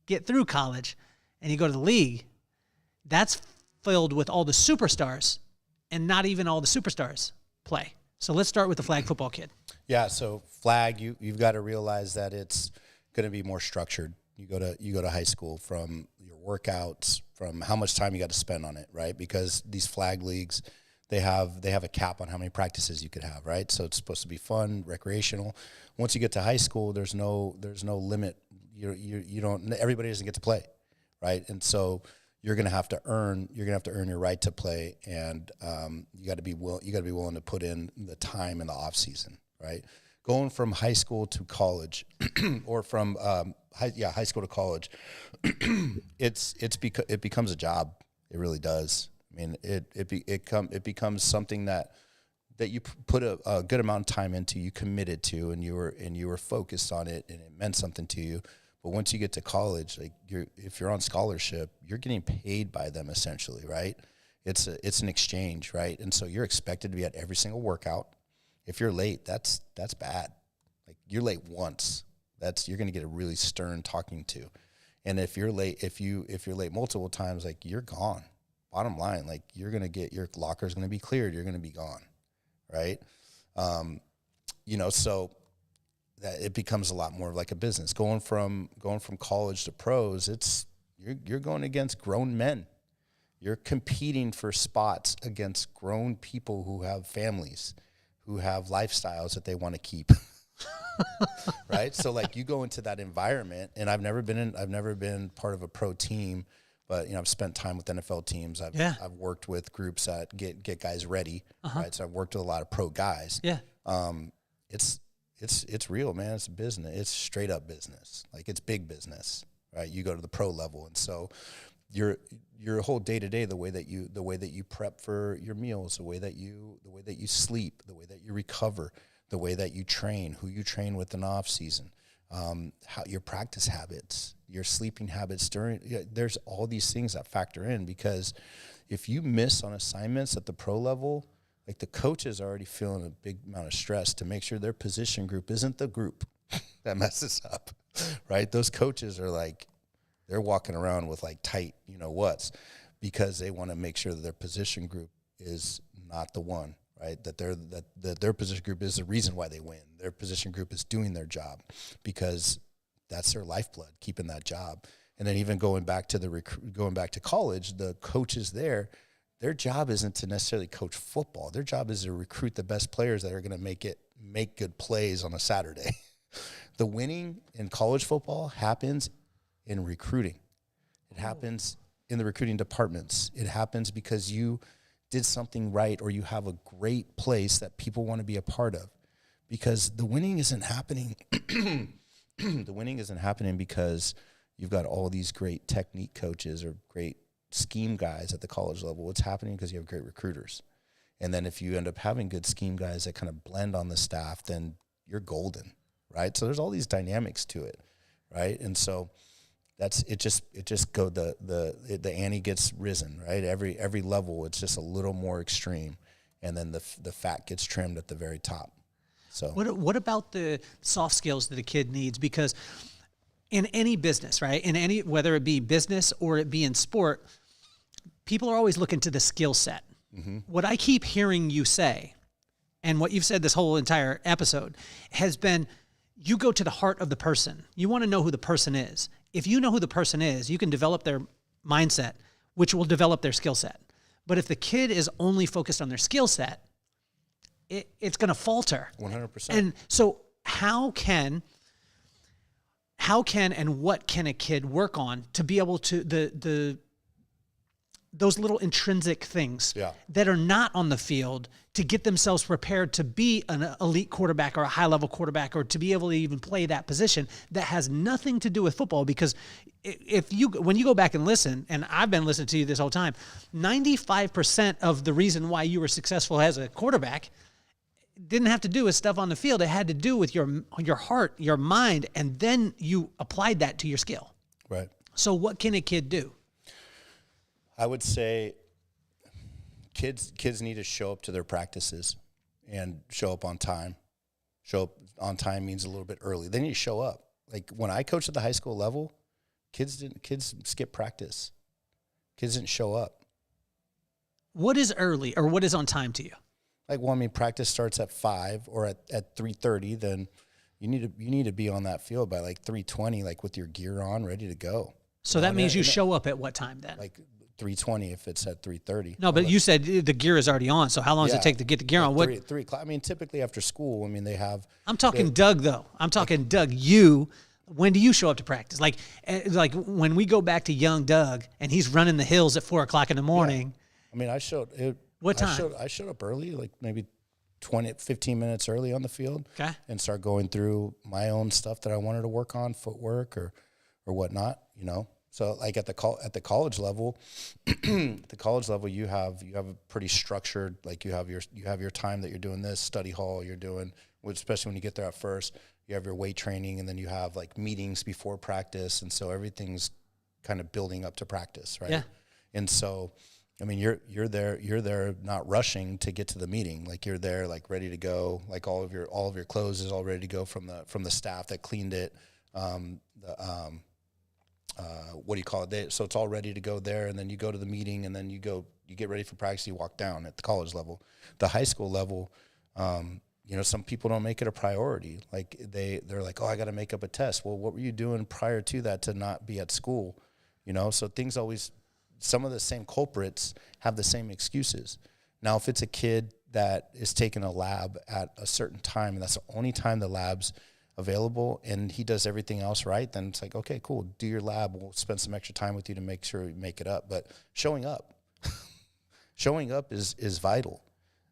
get through college and you go to the league, that's filled with all the superstars and not even all the superstars play. So let's start with the flag football kid. Yeah, so flag, you've got to realize that it's going to be more structured. You go to high school, from your workouts, from how much time you got to spend on it, right? Because these flag leagues, they have a cap on how many practices you could have, right? So it's supposed to be fun, recreational. Once you get to high school, there's no limit. You don't, everybody doesn't get to play, right? And so you're going to have to earn your right to play, and you got to be willing to put in the time in the off season, right? Going from high school to college, or from high school to college, it becomes a job. It really does. I mean, it becomes something that you put a good amount of time into, you committed to, and you were focused on it, and it meant something to you. But once you get to college, like if you're on scholarship, you're getting paid by them essentially, right? It's an exchange, right? And so you're expected to be at every single workout. If you're late, that's bad. Like, you're late once, you're going to get a really stern talking to. And if you're late, if you're late multiple times, like, you're gone. Bottom line, like, you're going to get, your locker's going to be cleared. You're going to be gone, right? So that it becomes a lot more like a business. Going from college to pros, you're going against grown men. You're competing for spots against grown people who have families, who have lifestyles that they want to keep. Right? So, like, you go into that environment, and I've never been part of a pro team, but I've spent time with NFL teams. I've worked with groups that get guys ready, right? So I've worked with a lot of pro guys. Yeah. It's real, man. It's a business. It's straight up business. Like, it's big business, right? You go to the pro level, and so your whole day to day, the way that you prep for your meals, the way that you sleep, the way that you recover, the way that you train, who you train with in the off season, how your practice habits, your sleeping habits there's all these things that factor in, because if you miss on assignments at the pro level, like, the coaches are already feeling a big amount of stress to make sure their position group isn't the group that messes up, right? Those coaches are like, they're walking around with, like, tight, whats, because they want to make sure that their position group is not the one, right? That their position group is the reason why they win. Their position group is doing their job, because that's their lifeblood, keeping that job. And then even going back to college, the coaches there, their job isn't to necessarily coach football. Their job is to recruit the best players that are going to make good plays on a Saturday. The winning in college football happens in recruiting. It happens in the recruiting departments. It happens because you did something right, or you have a great place that people want to be a part of. Because the winning isn't happening. The winning isn't happening because you've got all these great technique coaches or great scheme guys at the college level. It's happening because you have great recruiters. And then if you end up having good scheme guys that kind of blend on the staff, then you're golden, right? So there's all these dynamics to it, right? And so the ante gets risen, right? Every level, it's just a little more extreme, and then the fat gets trimmed at the very top. So what about the soft skills that a kid needs? Because in any business, right? Whether it be business or it be in sport, people are always looking to the skill set. Mm-hmm. What I keep hearing you say, and what you've said this whole entire episode, has been, you go to the heart of the person. You want to know who the person is. If you know who the person is, you can develop their mindset, which will develop their skill set. But if the kid is only focused on their skill set, it's going to falter. 100%. And so how can and what can a kid work on to be able to those little intrinsic things that are not on the field to get themselves prepared to be an elite quarterback or a high-level quarterback, or to be able to even play that position that has nothing to do with football? Because when you go back and listen, and I've been listening to you this whole time, 95% of the reason why you were successful as a quarterback didn't have to do with stuff on the field. It had to do with your heart, your mind, and then you applied that to your skill. Right. So what can a kid do? I would say kids need to show up to their practices and show up on time. Show up on time means a little bit early. Then you show up. Like when I coached at the high school level, kids skip practice. Kids didn't show up. What is early or what is on time to you? Like, well, I mean, practice starts at 5 or at 3:30. Then you need to be on that field by like 3:20, like with your gear on, ready to go. So that means you show up at what time then? Like 3:20 if it's at 3:30. No, but you said the gear is already on. So how long does it take to get the gear on? What? 3 o'clock. I mean, typically after school, I mean, they have. I'm talking Doug though. I'm talking Doug. When do you show up to practice? Like when we go back to young Doug and he's running the hills at 4 o'clock in the morning. Yeah. I mean, I showed it. What time? I showed up early, like maybe 15 minutes early on the field. Okay. And start going through my own stuff that I wanted to work on, footwork or whatnot, you know. So like at the college level, you have a pretty structured, like you have your time that you're doing this study hall, you're doing, especially when you get there at first, you have your weight training, and then you have like meetings before practice, and so everything's kind of building up to practice, right? Yeah. And so, I mean, you're there not rushing to get to the meeting, like you're there like ready to go, like all of your clothes is all ready to go from the staff that cleaned it, what do you call it? So it's all ready to go there, and then you go to the meeting, and then you get ready for practice, you walk down at the college level. The high school level, you know, some people don't make it a priority. Like they're like, oh, I got to make up a test. Well, what were you doing prior to that to not be at school? You know, so things always, some of the same culprits have the same excuses. Now, if it's a kid that is taking a lab at a certain time, and that's the only time the lab's available, and he does everything else right, then it's like, okay, cool, do your lab. We'll spend some extra time with you to make sure you make it up. But showing up is vital,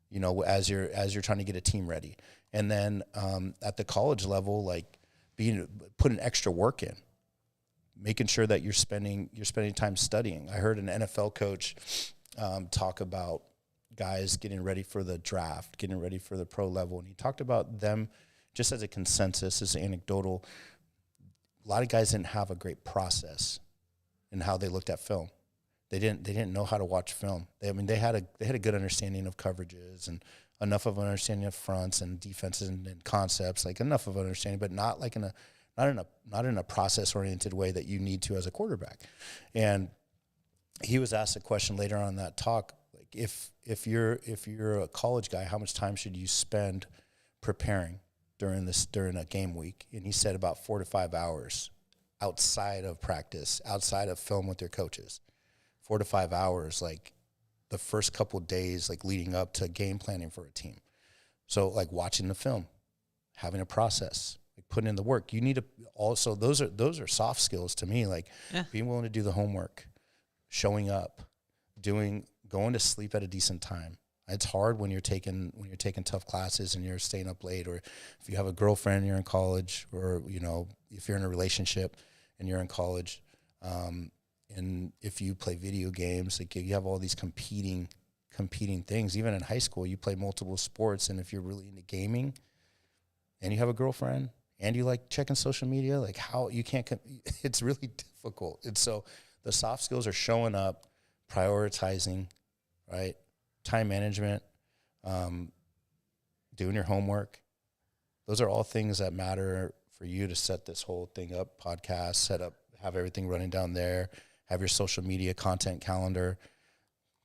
you know, as you're trying to get a team ready. And then at the college level, like putting extra work in, making sure that you're spending time studying. I heard an NFL coach talk about guys getting ready for the draft, getting ready for the pro level, and he talked about them just as a consensus, as anecdotal. A lot of guys didn't have a great process in how they looked at film. They didn't know how to watch film. They had a good understanding of coverages and enough of an understanding of fronts and defenses and concepts, like enough of an understanding, but not like not in a process oriented way that you need to as a quarterback. And he was asked a question later on in that talk, like if you're a college guy, how much time should you spend preparing during a game week? And he said about 4 to 5 hours outside of practice, outside of film with your coaches. 4 to 5 hours, like the first couple of days, like leading up to game planning for a team. So like watching the film, having a process, like putting in the work. You need to also, those are soft skills to me, like being willing to do the homework, showing up, going to sleep at a decent time. It's hard when you're taking tough classes and you're staying up late, or if you have a girlfriend and you're in college, or, you know, if you're in a relationship and you're in college, and if you play video games, like you have all these competing things. Even in high school, you play multiple sports, and if you're really into gaming and you have a girlfriend and you like checking social media, like how you can't, it's really difficult. And so the soft skills are showing up, prioritizing, right? Time management, doing your homework. Those are all things that matter for you to set this whole thing up, podcast, have everything running down there, have your social media content calendar,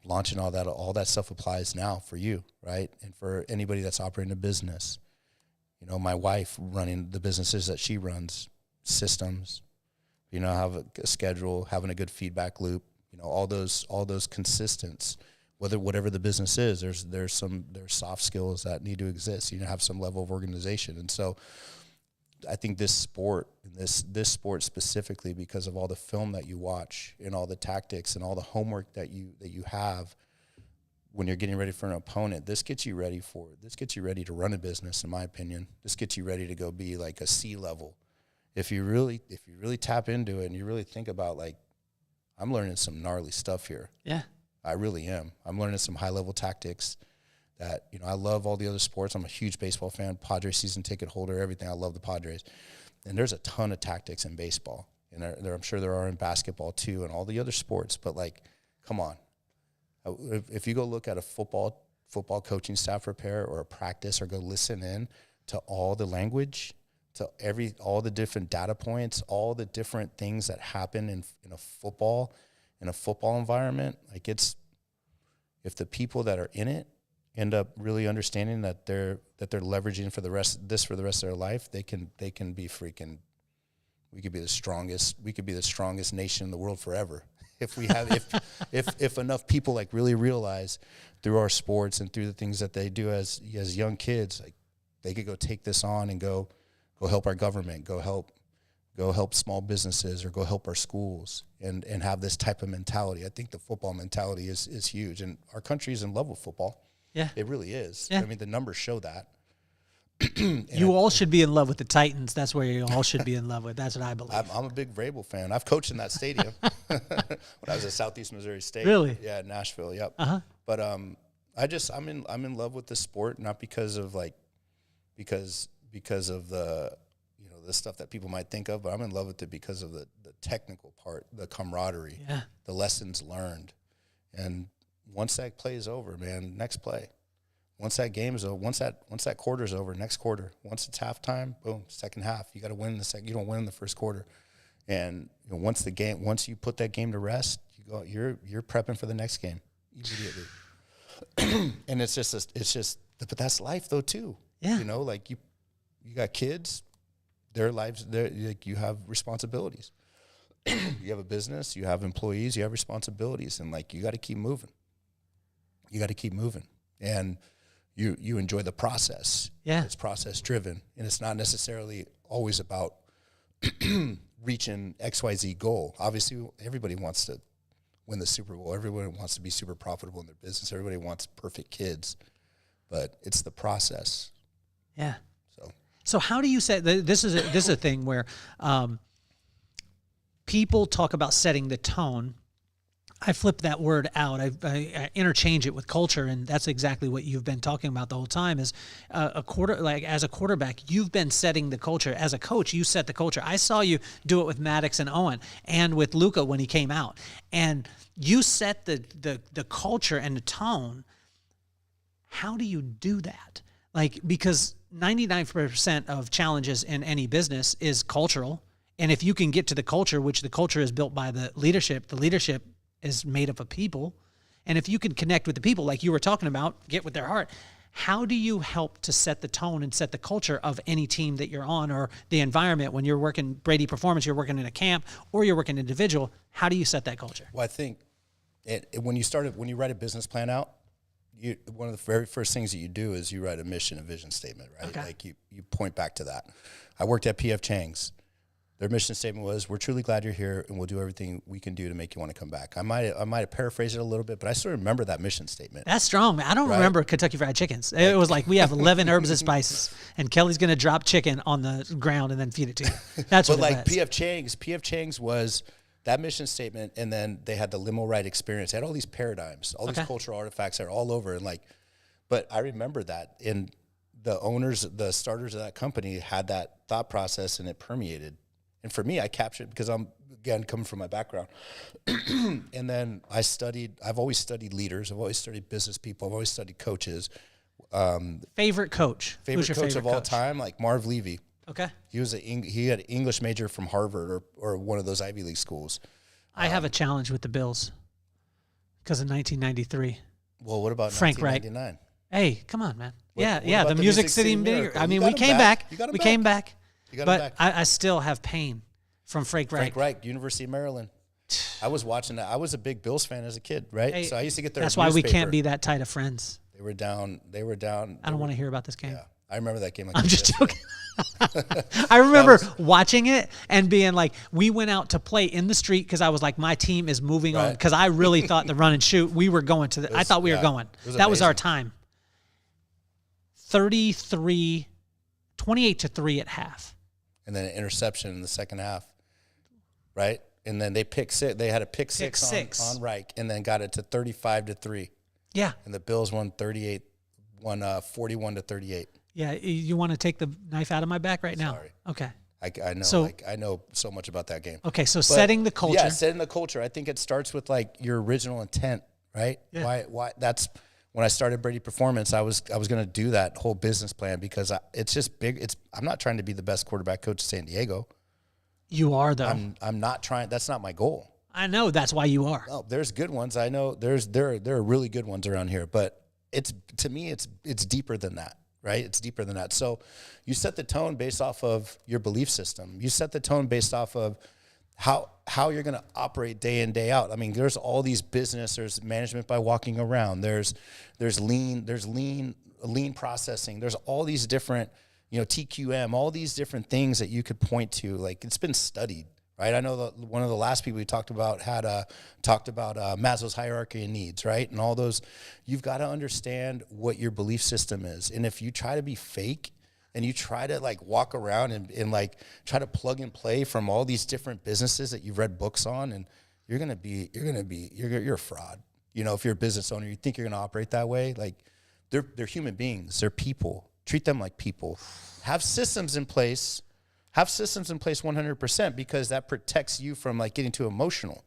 launching all that stuff applies now for you, right? And for anybody that's operating a business. You know, my wife running the businesses that she runs, systems, you know, have a schedule, having a good feedback loop, you know, all those consistents. Whatever the business is, there's soft skills that need to exist. You know, have some level of organization. And so I think this sport specifically, because of all the film that you watch and all the tactics and all the homework that you have when you're getting ready for an opponent, this gets you ready to run a business, in my opinion. This gets you ready to go be like a C level. If you really tap into it and you really think about, like, I'm learning some gnarly stuff here. Yeah. I really am. I'm learning some high-level tactics that, you know, I love all the other sports. I'm a huge baseball fan, Padres season ticket holder, everything. I love the Padres. And there's a ton of tactics in baseball. And I'm sure there are in basketball too and all the other sports. But, like, come on. If you go look at a football coaching staff repair or a practice, or go listen in to all the language, to all the different data points, all the different things that happen in a football environment, like if the people that are in it end up really understanding that they're leveraging for the rest of their life, they can be freaking. We could be the strongest nation in the world forever if we have if enough people like really realize through our sports and through the things that they do as young kids, like they could go take this on and go help our government, go help small businesses, or go help our schools, and have this type of mentality. I think the football mentality is huge, and our country is in love with football. Yeah, it really is. Yeah. I mean, the numbers show that. You all should be in love with the Titans. That's where you all should be in love with. That's what I believe. I'm a big Vrabel fan. I've coached in that stadium when I was at Southeast Missouri State. Really? Yeah, Nashville. Yep. But I'm in love with the sport, not because of because of the the stuff that people might think of, but I'm in love with it because of the technical part, the camaraderie, the lessons learned, and once that play is over, man, next play. Once that game is over, once that quarter's over, next quarter. Once it's halftime, boom, second half. You got to win in the second. You don't win in the first quarter, and once you put that game to rest, you're prepping for the next game immediately. And but that's life though too. Yeah, like you got kids, their lives. Like you have responsibilities. You have a business, you have employees, you have responsibilities, and like you got to keep moving. And you enjoy the process. Yeah. It's process driven, and it's not necessarily always about reaching XYZ goal. Obviously, everybody wants to win the Super Bowl. Everybody wants to be super profitable in their business. Everybody wants perfect kids, but it's the process. Yeah. So how do you say this is a thing where people talk about setting the tone. I flip that word out. I interchange it with culture, and that's exactly what you've been talking about the whole time. Is as a quarterback, you've been setting the culture. As a coach, you set the culture. I saw you do it with Maddox and Owen, and with Luka when he came out, and you set the culture and the tone. How do you do that? Because 99% of challenges in any business is cultural, and if you can get to the culture, which the culture is built by the leadership is made up of people. And if you can connect with the people, like you were talking about, get with their heart, how do you help to set the tone and set the culture of any team that you're on, or the environment when you're working Brady Performance, you're working in a camp, or you're working individual? How do you set that culture? Well, I think when you write a business plan out, one of the very first things that you do is you write a mission and vision statement, right? Okay. Like you point back to that. I worked at P.F. Chang's. Their mission statement was, "We're truly glad you're here, and we'll do everything we can do to make you want to come back." I might have paraphrased it a little bit, but I still remember that mission statement. That's strong. I don't remember Kentucky Fried Chickens. It was like, we have 11 herbs and spices, and Kelly's going to drop chicken on the ground and then feed it to you. That's what it was. P.F. Chang's was that mission statement, and then they had the limo ride experience. They had all these paradigms, all these cultural artifacts that are all over, but I remember that, and the owners, the starters of that company had that thought process, and it permeated. And for me, I captured it because I'm, again, coming from my background. And then I've always studied leaders. I've always studied business people. I've always studied coaches. Favorite coach? Favorite coach of all time, like Marv Levy. Okay. He had an English major from Harvard or one of those Ivy League schools. I have a challenge with the Bills because of 1993. Well, what about Frank 1999? Hey, come on, man. What The Music City Miracle. I mean, we came back. We came back. But I still have pain from Frank Reich. Frank Reich, University of Maryland. I was watching that. I was a big Bills fan as a kid, right? Hey, so I used to get their That's newspaper. why we can't be that tight of friends. They were down. I don't want to hear about this game. Yeah, I remember that game. Like I'm just joking. I remember watching it and being like, we went out to play in the street because I was like, my team is moving on, because I really thought the run and shoot, we were going to I thought we were going. That was our time. 28-3 at half. And then an interception in the second half, right? And then they had a pick six on Reich, and then got it to 35-3. Yeah. And the Bills won 41-38. Yeah, you want to take the knife out of my back right now? Sorry. Okay. I know. So, I know so much about that game. Okay, so setting the culture. Yeah, setting the culture. I think it starts with your original intent, right? Yeah. Why? That's when I started Brady Performance. I was going to do that whole business plan because it's just big. I'm not trying to be the best quarterback coach in San Diego. You are, though. I'm not trying. That's not my goal. I know that's why you are. No, there's good ones. I know there are really good ones around here, but to me it's deeper than that, right? It's deeper than that. So you set the tone based off of your belief system. You set the tone based off of how you're going to operate day in, day out. I mean, there's all these there's management by walking around. There's lean processing. There's all these different, TQM, all these different things that you could point to. Like, it's been studied, right? I know that one of the last people we talked about talked about Maslow's hierarchy of needs, right? And all those, you've got to understand what your belief system is. And if you try to be fake and you try to like walk around and like try to plug and play from all these different businesses that you've read books on, and you're a fraud. If you're a business owner, you think you're going to operate that way. Like, they're human beings. They're people. Treat them like people. Have systems in place 100%, because that protects you from like getting too emotional,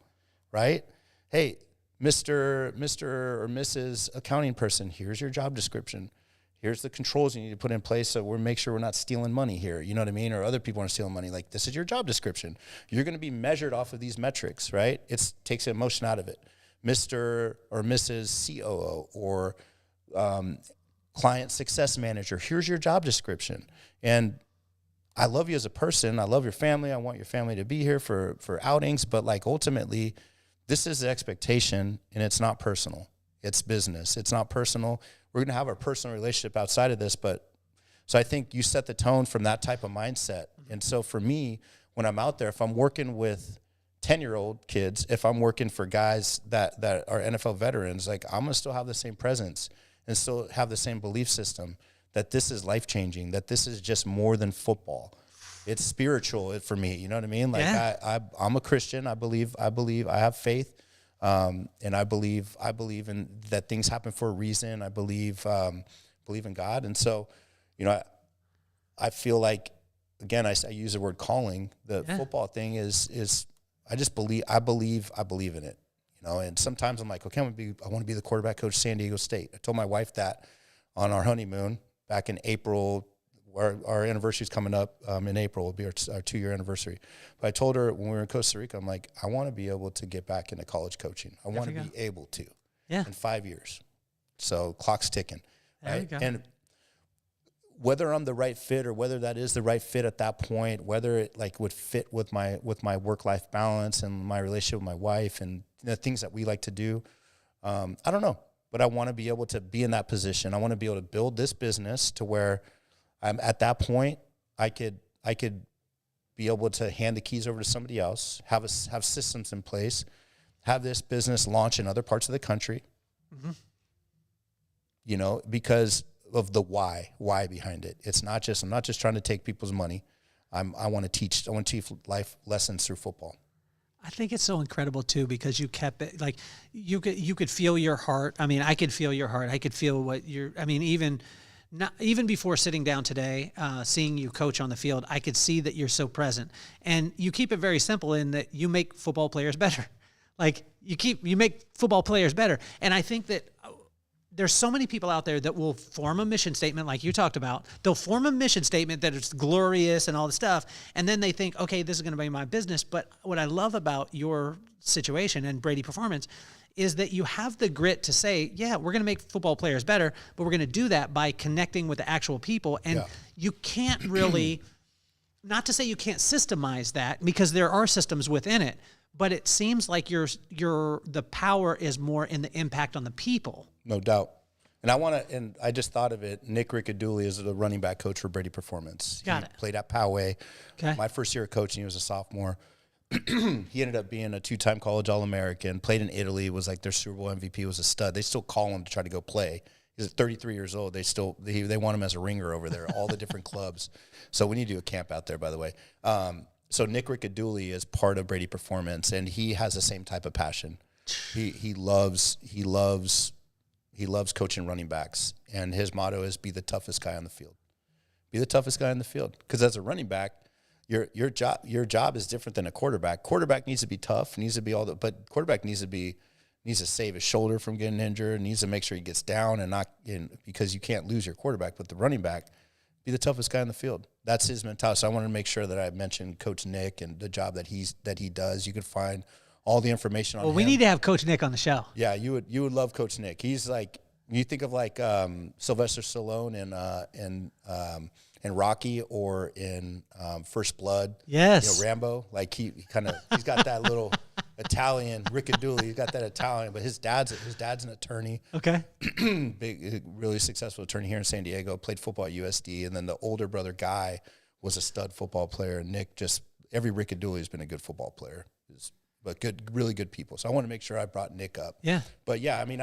right? Hey, Mr. or Mrs. accounting person, here's your job description. Here's the controls you need to put in place so we make sure we're not stealing money here. You know what I mean? Or other people aren't stealing money. Like, this is your job description. You're going to be measured off of these metrics, right? It takes the emotion out of it. Mr. or Mrs. COO or client success manager, here's your job description. And I love you as a person. I love your family. I want your family to be here for outings. But like, ultimately, this is the expectation, and it's not personal. It's business. It's not personal. We're going to have our personal relationship outside of this. So I think you set the tone from that type of mindset. And so for me, when I'm out there, if I'm working with 10-year-old kids, if I'm working for guys that are NFL veterans, like, I'm going to still have the same presence and still have the same belief system that this is life-changing, that this is just more than football. It's spiritual for me. You know what I mean? Like, yeah. I'm a Christian. I believe, I have faith. And I believe in that things happen for a reason. I believe in God. And so, I feel like, again, I use the word calling. The football thing is I just believe in it, and sometimes I'm like, okay, I want to be the quarterback coach of San Diego State. I told my wife that on our honeymoon back in April. Our anniversary is coming up in April. Will be our 2-year anniversary. But I told her when we were in Costa Rica, I'm like, I want to be able to get back into college coaching. I want to be able to in 5 years. So clock's ticking. Right? And whether I'm the right fit or whether that is the right fit at that point, whether it like would fit with my work-life balance and my relationship with my wife and the things that we like to do, I don't know. But I want to be able to be in that position. I want to be able to build this business to where I'm at that point, I could be able to hand the keys over to somebody else, have systems in place, have this business launch in other parts of the country, because of the why behind it. I'm not just trying to take people's money. I want to teach life lessons through football. I think it's so incredible too, because you kept it like you could feel your heart. I mean, I could feel your heart. I could feel what even before sitting down today, seeing you coach on the field, I could see that you're so present. And you keep it very simple in that you make football players better. Like, you make football players better. And I think that there's so many people out there that will form a mission statement like you talked about. They'll form a mission statement that it's glorious and all the stuff, and then they think, okay, this is going to be my business. But what I love about your situation and Brady Performance is that you have the grit to say, yeah, we're going to make football players better, but we're going to do that by connecting with the actual people. And you can't really, not to say you can't systemize that, because there are systems within it, but it seems like the power is more in the impact on the people. No doubt. And I just thought of it. Nick Riccadouli is the running back coach for Brady Performance. He played at Poway. Okay. My first year of coaching, he was a sophomore. He ended up being a 2-time college All-American, played in Italy, was like their Super Bowl MVP, was a stud. They still call him to try to go play. He's 33 years old. They want him as a ringer over there, all the different clubs. So we need to do a camp out there, by the way. So Nick Riccadouli is part of Brady Performance, and he has the same type of passion. He loves coaching running backs, and his motto is be the toughest guy on the field. Be the toughest guy on the field. Because as a running back, your job is different than a quarterback. Quarterback needs to be tough, but quarterback needs to be needs to save his shoulder from getting injured, needs to make sure he gets down and not in, because you can't lose your quarterback, but the running back, be the toughest guy in the field. That's his mentality. So I wanted to make sure that I mentioned Coach Nick and the job that he does. You can find all the information on him. Well, we need to have Coach Nick on the show. Yeah, you would love Coach Nick. He's like, you think of like Sylvester Stallone in Rocky or in First Blood. Yes. Rambo. Like he's got that little Italian rickadoodle. He's got that Italian, but his dad's an attorney. Okay. Big, really successful attorney here in San Diego. Played football at USD, and then the older brother Guy was a stud football player. And Nick, just every rickadoodle has been a good football player. But really good people. So I want to make sure I brought Nick up. Yeah. But yeah, I mean,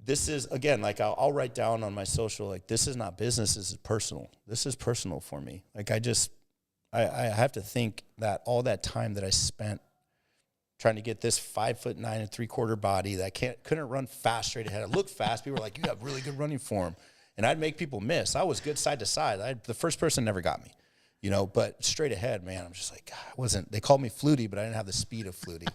this is, again, like I'll write down on my social, like, this is not business, this is personal. This is personal for me. Like, I have to think that all that time that I spent trying to get this 5'9" and 3/4 body that couldn't run fast straight ahead. I looked fast. People were like, you have really good running form. And I'd make people miss. I was good side to side. The first person never got me, but straight ahead, man, I'm just like, they called me Flutie, but I didn't have the speed of Flutie.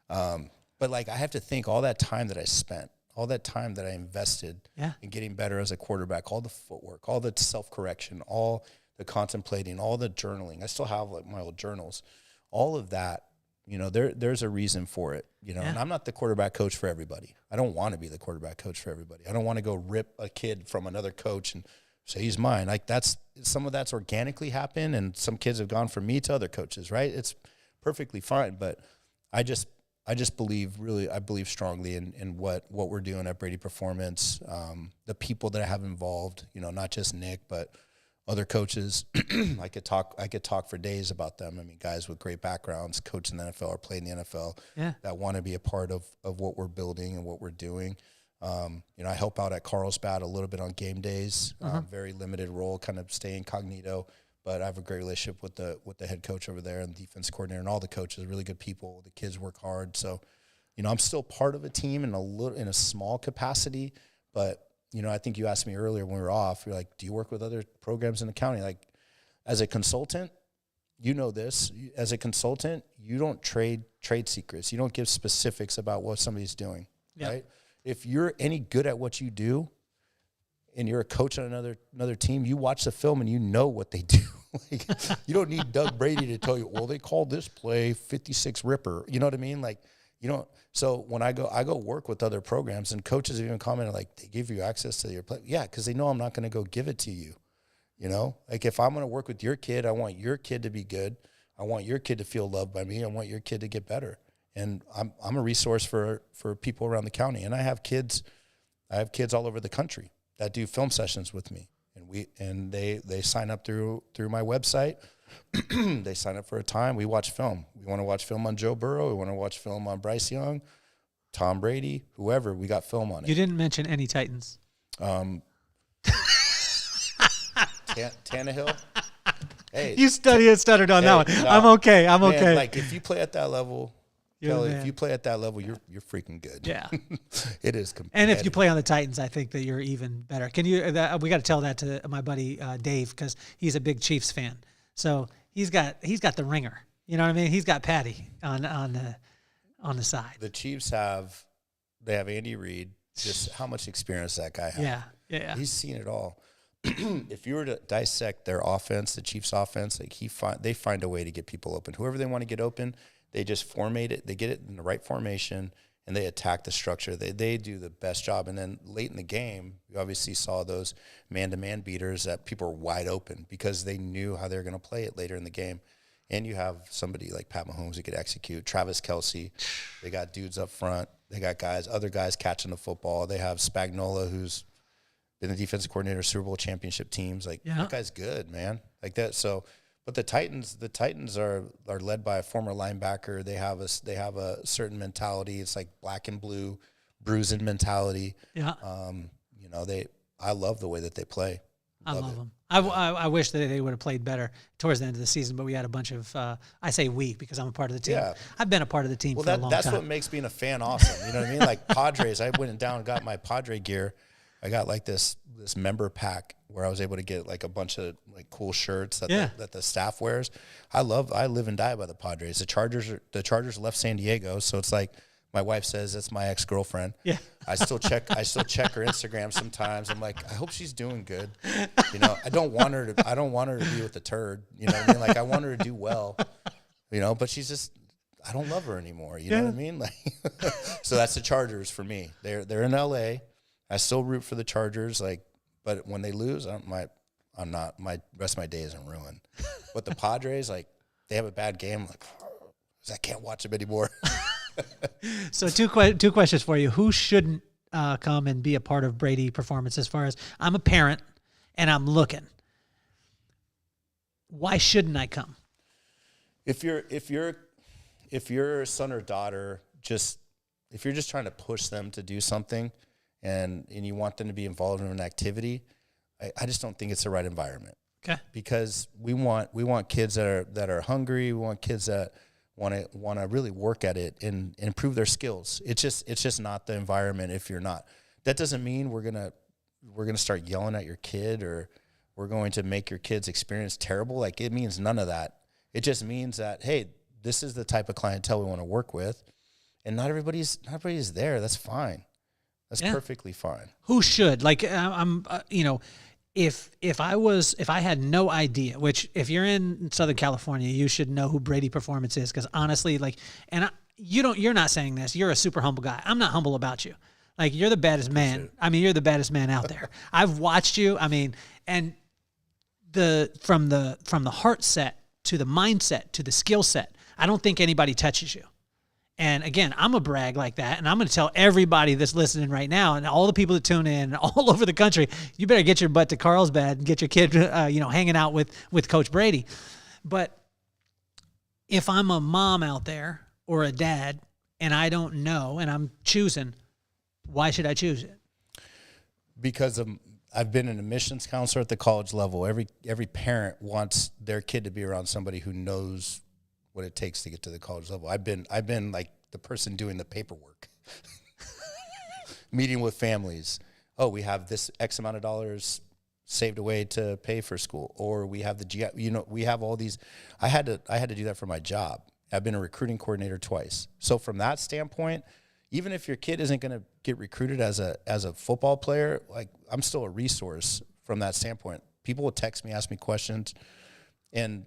But like, I have to think all that time that I spent, all that time that I invested in getting better as a quarterback, all the footwork, all the self-correction, all the contemplating, all the journaling. I still have like my old journals. All of that, there's a reason for it, and I'm not the quarterback coach for everybody. I don't want to be the quarterback coach for everybody. I don't want to go rip a kid from another coach and say he's mine. Like, some of that's organically happened, and some kids have gone from me to other coaches, right? It's perfectly fine, but I just believe, really, I believe strongly in what we're doing at Brady Performance, the people that I have involved, not just Nick, but other coaches. I could talk for days about them. I mean, guys with great backgrounds, coach in the NFL or play in the NFL, that want to be a part of what we're building and what we're doing. I help out at Carlsbad a little bit on game days, very limited role, kind of stay incognito. But I have a great relationship with the head coach over there and the defense coordinator and all the coaches, really good people. The kids work hard. So, I'm still part of a team in a small capacity. But, I think you asked me earlier when we were off, you're like, do you work with other programs in the county? Like, as a consultant, this. As a consultant, you don't trade secrets. You don't give specifics about what somebody's doing, right? If you're any good at what you do, and you're a coach on another team, you watch the film and you know what they do. Like, you don't need Doug Brady to tell you, well, they called this play 56 Ripper. You know what I mean? Like, so when I go work with other programs, and coaches have even commented, like, they give you access to your play. Yeah, because they know I'm not going to go give it to you. Like, if I'm going to work with your kid, I want your kid to be good. I want your kid to feel loved by me. I want your kid to get better. And I'm a resource for people around the county. And I have kids all over the country that do film sessions with me, and they sign up through my website. They sign up for a time. We watch film. We want to watch film on Joe Burrow. We want to watch film on Bryce Young, Tom Brady, whoever. We got film on it. You didn't mention any Titans. Tannehill. Hey, you stuttered on that one. No, I'm okay. I'm okay. Like, if you play at that level, Kelly, if you play at that level, you're freaking good. Yeah, it is. And if you play on the Titans, I think that you're even better. Can you? We got to tell that to my buddy Dave, because he's a big Chiefs fan. So he's got the ringer. You know what I mean? He's got Patty on the side. The Chiefs have Andy Reid. Just how much experience that guy has. Yeah. He's seen it all. If you were to dissect their offense, the Chiefs' offense, like they find a way to get people open. Whoever they want to get open, they just formate it. They get it in the right formation, and they attack the structure. They do the best job. And then late in the game, you obviously saw those man-to-man beaters that people were wide open because they knew how they were going to play it later in the game. And you have somebody like Pat Mahomes who could execute. Travis Kelce, they got dudes up front. They got other guys catching the football. They have Spagnuolo, who's been the defensive coordinator of Super Bowl championship teams. Like, that guy's good, man. Like that. So, but the Titans are led by a former linebacker. They have a certain mentality. It's like black and blue, bruising mentality. Yeah. I love the way that they play. I love them. I wish that they would have played better towards the end of the season, but we had a bunch of, I say we because I'm a part of the team. Yeah. I've been a part of the team for a long time. That's what makes being a fan awesome. You know what I mean? Like Padres, I went down and got my Padre gear. I got like this member pack where I was able to get like a bunch of like cool shirts that the staff wears. I live and die by the Padres. The Chargers left San Diego, so it's like My wife says that's my ex-girlfriend. Yeah. I still check her Instagram sometimes. I'm like, I hope she's doing good. You know, I don't want her to be with a turd. You know what I mean? Like, I want her to do well, you know, but she's just, I don't love her anymore. You know what I mean? Like, so that's the Chargers for me. They're in LA. I still root for the Chargers. Like, but when they lose, my rest of my day isn't ruined. But the Padres, like, they have a bad game. I'm like, I can't watch them anymore. So two questions for you. Who shouldn't come and be a part of Brady Performance? As far as I'm a parent and I'm looking, why shouldn't I come? If your son or daughter if you're just trying to push them to do something and you want them to be involved in an activity, I just don't think it's the right environment. Okay. Because we want kids that are hungry. We want kids that want to really work at it and improve their skills. It's just not the environment if you're not. That doesn't mean we're gonna start yelling at your kid or we're going to make your kid's experience terrible. Like, it means none of that. It just means that, hey, this is the type of clientele we want to work with, and not everybody's there. That's fine. That's perfectly fine. Who should? Like, if I had no idea, which if you're in Southern California, you should know who Brady Performance is, because honestly, like, you're not saying this. You're a super humble guy. I'm not humble about you. Like, you're the baddest man. I mean, you're the baddest man out there. I've watched you. I mean, and from the heart set to the mindset to the skill set, I don't think anybody touches you. And again, I'm a brag like that, and I'm going to tell everybody that's listening right now, and all the people that tune in all over the country, you better get your butt to Carlsbad and get your kid, hanging out with Coach Brady. But if I'm a mom out there or a dad, and I don't know, and I'm choosing, why should I choose it? Because I've been an admissions counselor at the college level. Every parent wants their kid to be around somebody who knows what it takes to get to the college level. I've been like the person doing the paperwork, meeting with families. Oh, we have this X amount of dollars saved away to pay for school, or we have we have all these. I had to do that for my job. I've been a recruiting coordinator twice. So from that standpoint, even if your kid isn't going to get recruited as a football player, like, I'm still a resource from that standpoint. People will text me, ask me questions, and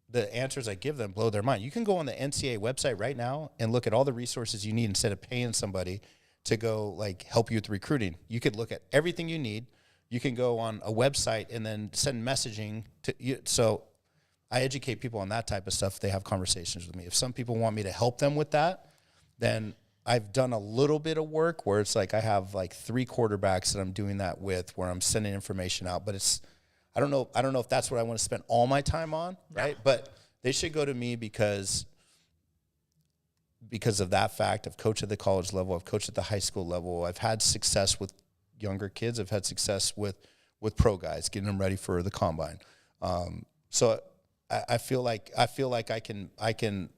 the answers I give them blow their mind. You can go on the NCAA website right now and look at all the resources you need instead of paying somebody to go, like, help you with recruiting. You could look at everything you need. You can go on a website and then send messaging to you. So I educate people on that type of stuff. They have conversations with me. If some people want me to help them with that, then I've done a little bit of work where it's like I have like 3 quarterbacks that I'm doing that with, where I'm sending information out. But it's, I don't know if that's what I want to spend all my time on, right? But they should go to me because of that fact. I've coached at the college level. I've coached at the high school level. I've had success with younger kids. I've had success with pro guys, getting them ready for the combine. So I feel like I can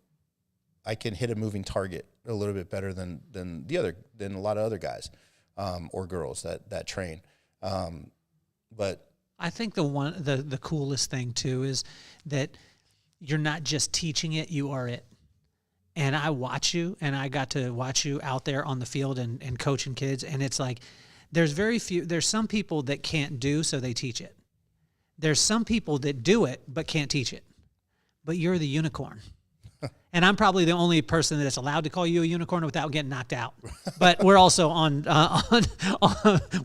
hit a moving target a little bit better than a lot of other guys or girls that train. But I think the coolest thing too is that you're not just teaching it, you are it. And I watch you, and I got to watch you out there on the field and coaching kids, and it's like there's some people that can't do, so they teach it. There's some people that do it but can't teach it. But you're the unicorn. And I'm probably the only person that's allowed to call you a unicorn without getting knocked out. But we're also on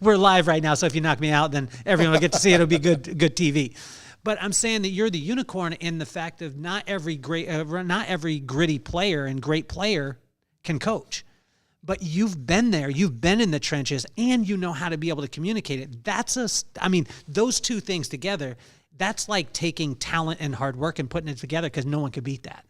we're live right now, so if you knock me out, then everyone will get to see it. It'll be good TV. But I'm saying that you're the unicorn in the fact of not every gritty player and great player can coach. But you've been there, you've been in the trenches, and you know how to be able to communicate it. Those two things together, that's like taking talent and hard work and putting it together, because no one could beat that.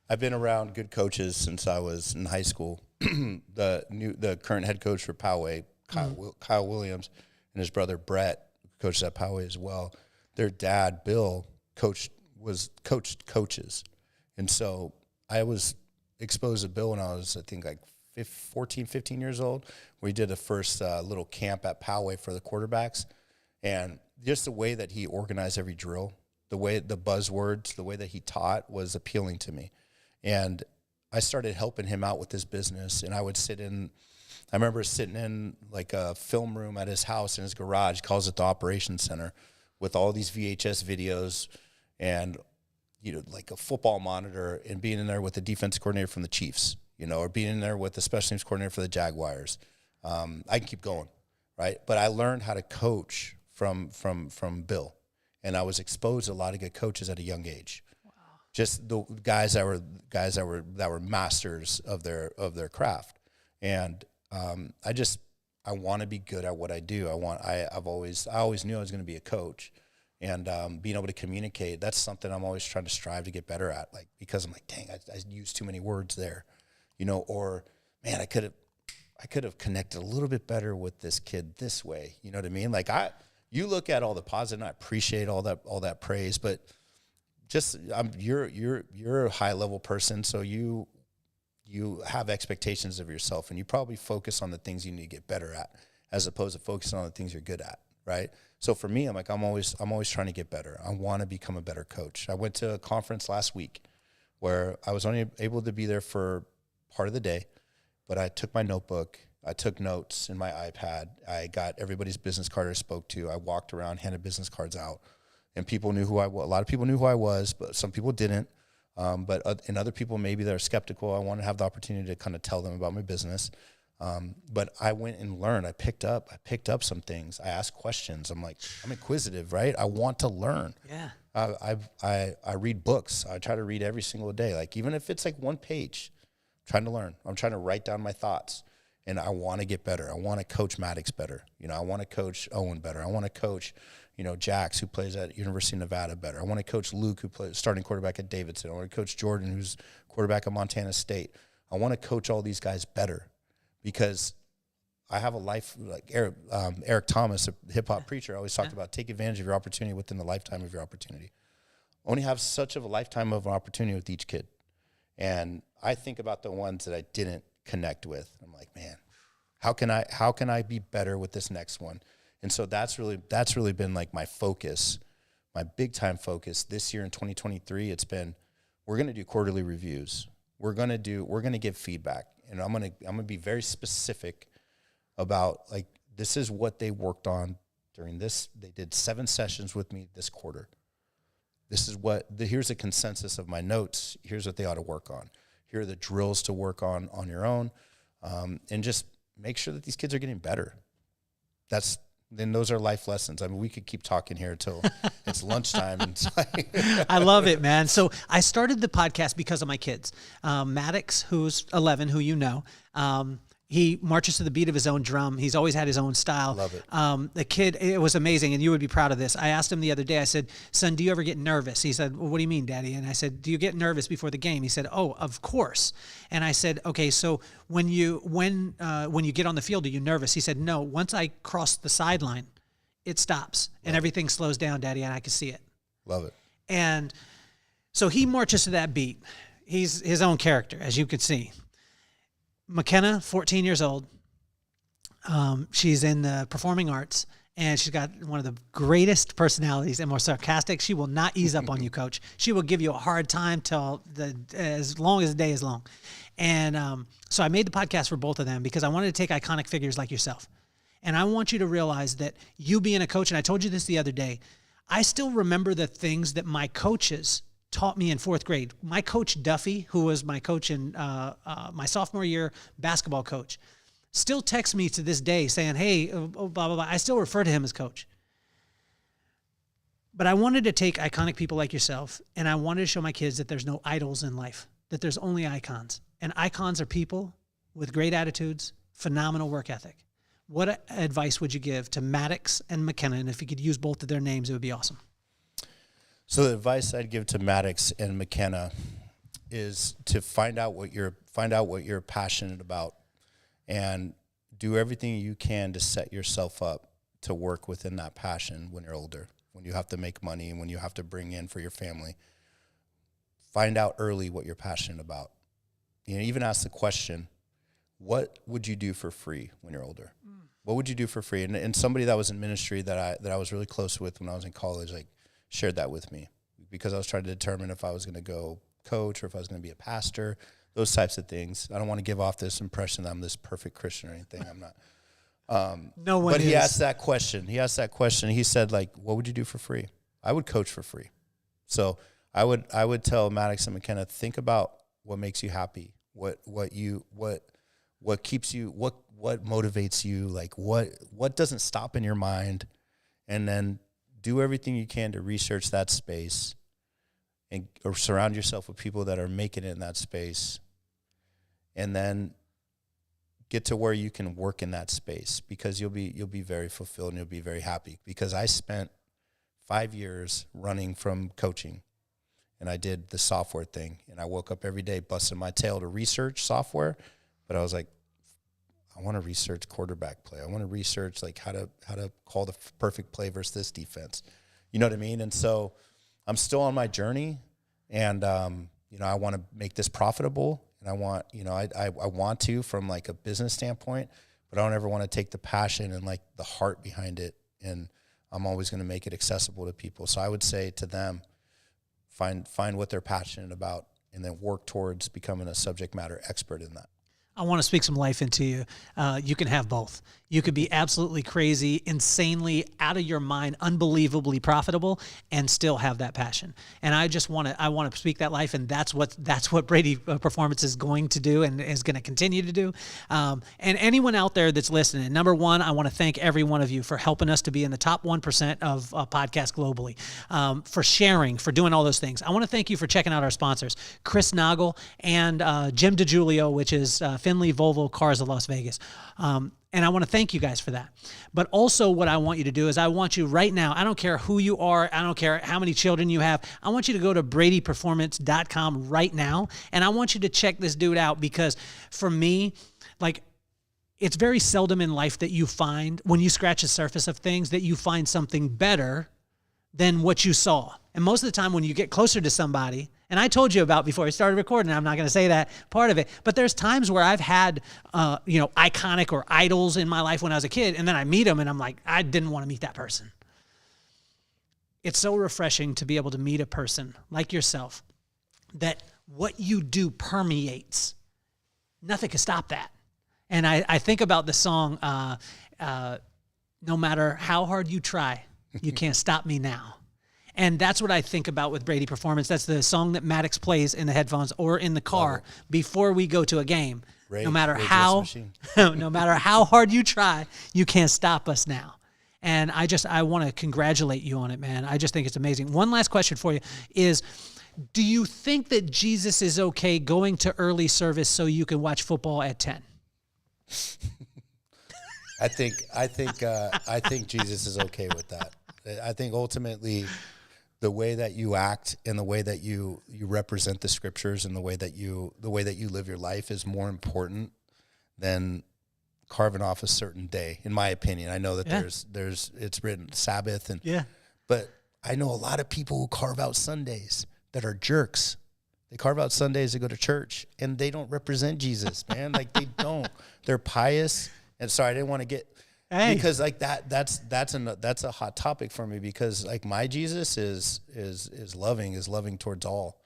I've been around good coaches since I was in high school. The current head coach for Poway, Kyle Williams, and his brother Brett, who coaches at Poway as well. Their dad, Bill, coached coaches. And so I was exposed to Bill when I was, I think, like 14, 15 years old. We did a first little camp at Poway for the quarterbacks. And just the way that he organized every drill, the buzzwords, the way that he taught was appealing to me. And I started helping him out with his business, and I remember sitting in like a film room at his house in his garage, he calls it the operations center, with all these VHS videos and, like a football monitor, and being in there with the defense coordinator from the Chiefs, or being in there with the special teams coordinator for the Jaguars. I can keep going, right? But I learned how to coach from Bill, and I was exposed to a lot of good coaches at a young age. Wow. Just the guys that were masters of their craft, and I want to be good at what I do. I always knew I was going to be a coach, and being able to communicate, that's something I'm always trying to strive to get better at. Like, because I'm like, dang, I used too many words there, or man, I could have connected a little bit better with this kid this way. You know what I mean? Like, you look at all the positive, and I appreciate all that praise, but just you're a high level person, so you have expectations of yourself, and you probably focus on the things you need to get better at, as opposed to focusing on the things you're good at, right? So for me, I'm always trying to get better. I want to become a better coach. I went to a conference last week where I was only able to be there for part of the day, but I took my notebook, I took notes in my iPad, I got everybody's business card I spoke to, I walked around, handed business cards out, and people knew who I was. A lot of people knew who I was, but some people didn't. And other people maybe that are skeptical, I want to have the opportunity to kind of tell them about my business. But I went and learned. I picked up some things. I asked questions. I'm inquisitive, right? I want to learn. Yeah. I read books. I try to read every single day. Like, even if it's like one page, I'm trying to learn. I'm trying to write down my thoughts, and I want to get better. I want to coach Maddox better. I want to coach Owen better. I want to coach, Jax, who plays at University of Nevada, better. I want to coach Luke, who plays starting quarterback at Davidson. I want to coach Jordan, who's quarterback at Montana State. I want to coach all these guys better, because I have a life like Eric Thomas, a hip hop preacher, always talked about take advantage of your opportunity within the lifetime of your opportunity. Only have such of a lifetime of an opportunity with each kid. And I think about the ones that I didn't connect with. I'm like, man, how can I be better with this next one? And so that's really been like my focus, my big time focus this year in 2023. It's been, we're going to do quarterly reviews. We're going to give feedback, and I'm going to be very specific about, like, this is what they worked on during this. They did 7 sessions with me this quarter. This is here's a consensus of my notes. Here's what they ought to work on. Here are the drills to work on your own, and just make sure that these kids are getting better. Then those are life lessons. I mean, we could keep talking here until it's lunchtime. And it's like I love it, man. So I started the podcast because of my kids. Maddox, who's 11, who you know, he marches to the beat of his own drum. He's always had his own style. Love it. The kid, it was amazing, and you would be proud of this. I asked him the other day, I said, son, do you ever get nervous? He said, well, what do you mean, Daddy? And I said, do you get nervous before the game? He said, oh, of course. And I said, okay, so when you get on the field, are you nervous? He said, no, once I cross the sideline, it stops, and everything slows down, Daddy, and I can see it. Love it. And so he marches to that beat. He's his own character, as you could see. McKenna, 14 years old. She's in the performing arts, and she's got one of the greatest personalities and more sarcastic. She will not ease up on you, Coach. She will give you a hard time as long as the day is long. And so I made the podcast for both of them because I wanted to take iconic figures like yourself. And I want you to realize that you being a coach, and I told you this the other day, I still remember the things that my coaches taught me in 4th grade. My coach Duffy, who was my coach in my sophomore year basketball coach, still texts me to this day saying, hey, blah, blah, blah. I still refer to him as coach. But I wanted to take iconic people like yourself, and I wanted to show my kids that there's no idols in life, that there's only icons. And icons are people with great attitudes, phenomenal work ethic. What advice would you give to Maddox and McKenna? And if you could use both of their names, it would be awesome. So the advice I'd give to Maddox and McKenna is to find out what you're passionate about, and do everything you can to set yourself up to work within that passion when you're older, when you have to make money and when you have to bring in for your family. Find out early what you're passionate about. Even ask the question, what would you do for free when you're older? What would you do for free? And somebody that was in ministry that I was really close with when I was in college, like, shared that with me, because I was trying to determine if I was going to go coach or if I was going to be a pastor. those types of things. I don't want to give off this impression that I'm this perfect Christian or anything. I'm not. No one But is. he asked that question. He said, like, what would you do for free? I would coach for free. So I would tell Maddox and McKenna, think about what makes you happy, what keeps you, what motivates you, like what doesn't stop in your mind, and then do everything you can to research that space or surround yourself with people that are making it in that space, and then get to where you can work in that space, because you'll be very fulfilled and you'll be very happy. Because I spent 5 years running from coaching, and I did the software thing, and I woke up every day busting my tail to research software, but I was like, I want to research quarterback play. I want to research like how to call the perfect play versus this defense. You know what I mean? And so I'm still on my journey, and I want to make this profitable, and I want, I want to from like a business standpoint, but I don't ever want to take the passion and like the heart behind it, and I'm always going to make it accessible to people. So I would say to them, find what they're passionate about, and then work towards becoming a subject matter expert in that. I want to speak some life into you. You can have both. You could be absolutely crazy, insanely out of your mind, unbelievably profitable, and still have that passion. And I want to speak that life, and that's what Brady Performance is going to do and is going to continue to do. And anyone out there that's listening, number one, I want to thank every one of you for helping us to be in the top 1% of podcasts globally, for sharing, for doing all those things. I want to thank you for checking out our sponsors, Chris Noggle and Jim DiGiulio, which is Findlay, Volvo, Cars of Las Vegas. And I want to thank you guys for that. But also what I want you to do is I want you right now, I don't care who you are, I don't care how many children you have, I want you to go to bradyperformance.com right now, and I want you to check this dude out, because for me, like, it's very seldom in life that you find, when you scratch the surface of things, that you find something better than what you saw. And most of the time when you get closer to somebody, and I told you about before we started recording, I'm not going to say that part of it, but there's times where I've had, iconic or idols in my life when I was a kid, and then I meet them and I'm like, I didn't want to meet that person. It's so refreshing to be able to meet a person like yourself that what you do permeates. Nothing can stop that. And I think about the song, no matter how hard you try, you can't stop me now. And that's what I think about with Brady Performance. That's the song that Maddox plays in the headphones or in the car before we go to a game. No matter how hard you try, you can't stop us now. And I want to congratulate you on it, man. I just think it's amazing. One last question for you is, do you think that Jesus is okay going to early service so you can watch football at 10? I think Jesus is okay with that. I think ultimately the way that you act and the way that you represent the scriptures and the way that you live your life is more important than carving off a certain day, in my opinion. I know that there's it's written Sabbath but I know a lot of people who carve out Sundays that are jerks. They carve out Sundays to go to church, and they don't represent Jesus, man. Like, they don't. They're pious. And sorry, I didn't want to get because like that's a hot topic for me, because like my Jesus is loving towards all.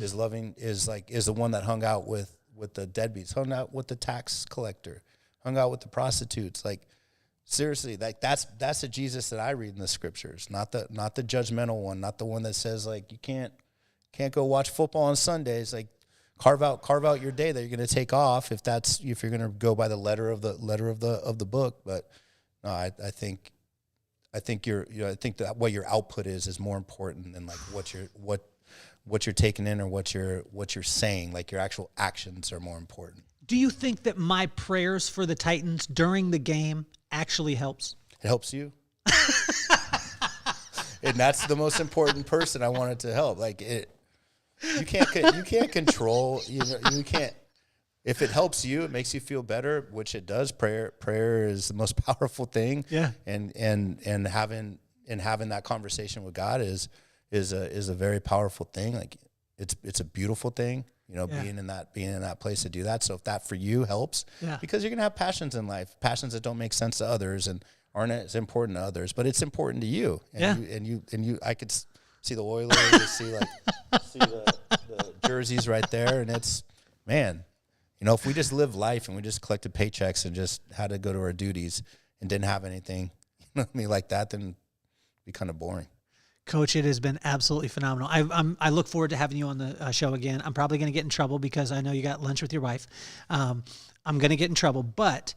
Is the one that hung out with the deadbeats, hung out with the tax collector, hung out with the prostitutes. Like, seriously, like that's a Jesus that I read in the scriptures, not the judgmental one, not the one that says like you can't go watch football on Sundays. Like, carve out your day that you're going to take off if you're going to go by the letter of the book. But no, I think that what your output is more important than like what you're taking in or what you're saying. Like, your actual actions are more important. Do you think that my prayers for the Titans during the game actually helps? It helps you. And that's the most important person I wanted to help. Like, you can't control, you can't, if it helps you, it makes you feel better, which it does. Prayer is the most powerful thing. Yeah. And having that conversation with God is a very powerful thing. Like, it's a beautiful thing, being in that place to do that. So if that for you helps, because you're going to have passions in life, passions that don't make sense to others and aren't as important to others, but it's important to you. And you, I could see the Oilers, see the jerseys right there, and man, you know, if we just lived life and we just collected paychecks and just had to go to our duties and didn't have anything, you know what I mean, like that, then it'd be kind of boring. Coach, it has been absolutely phenomenal. I look forward to having you on the show again. I'm probably going to get in trouble because I know you got lunch with your wife. I'm going to get in trouble, but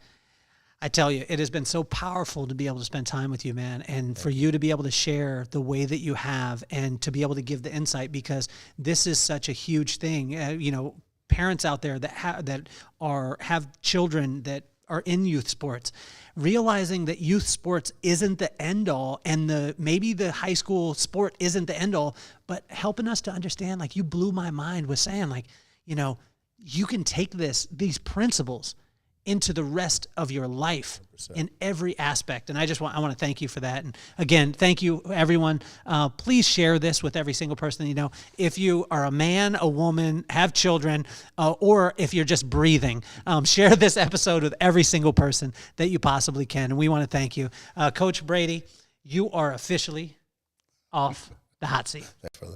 I tell you, it has been so powerful to be able to spend time with you, man, and for you to be able to share the way that you have and to be able to give the insight, because this is such a huge thing. You know, parents out there that have children that are in youth sports, realizing that youth sports isn't the end all, and maybe the high school sport isn't the end all, but helping us to understand, like you blew my mind with saying, like, you know, you can take these principles into the rest of your life 100%. In every aspect. And I want to thank you for that. And again, thank you, everyone. Please share this with every single person you know. If you are a man, a woman, have children, or if you're just breathing, share this episode with every single person that you possibly can. And we want to thank you. Coach Brady, you are officially off the hot seat. Thanks, brother.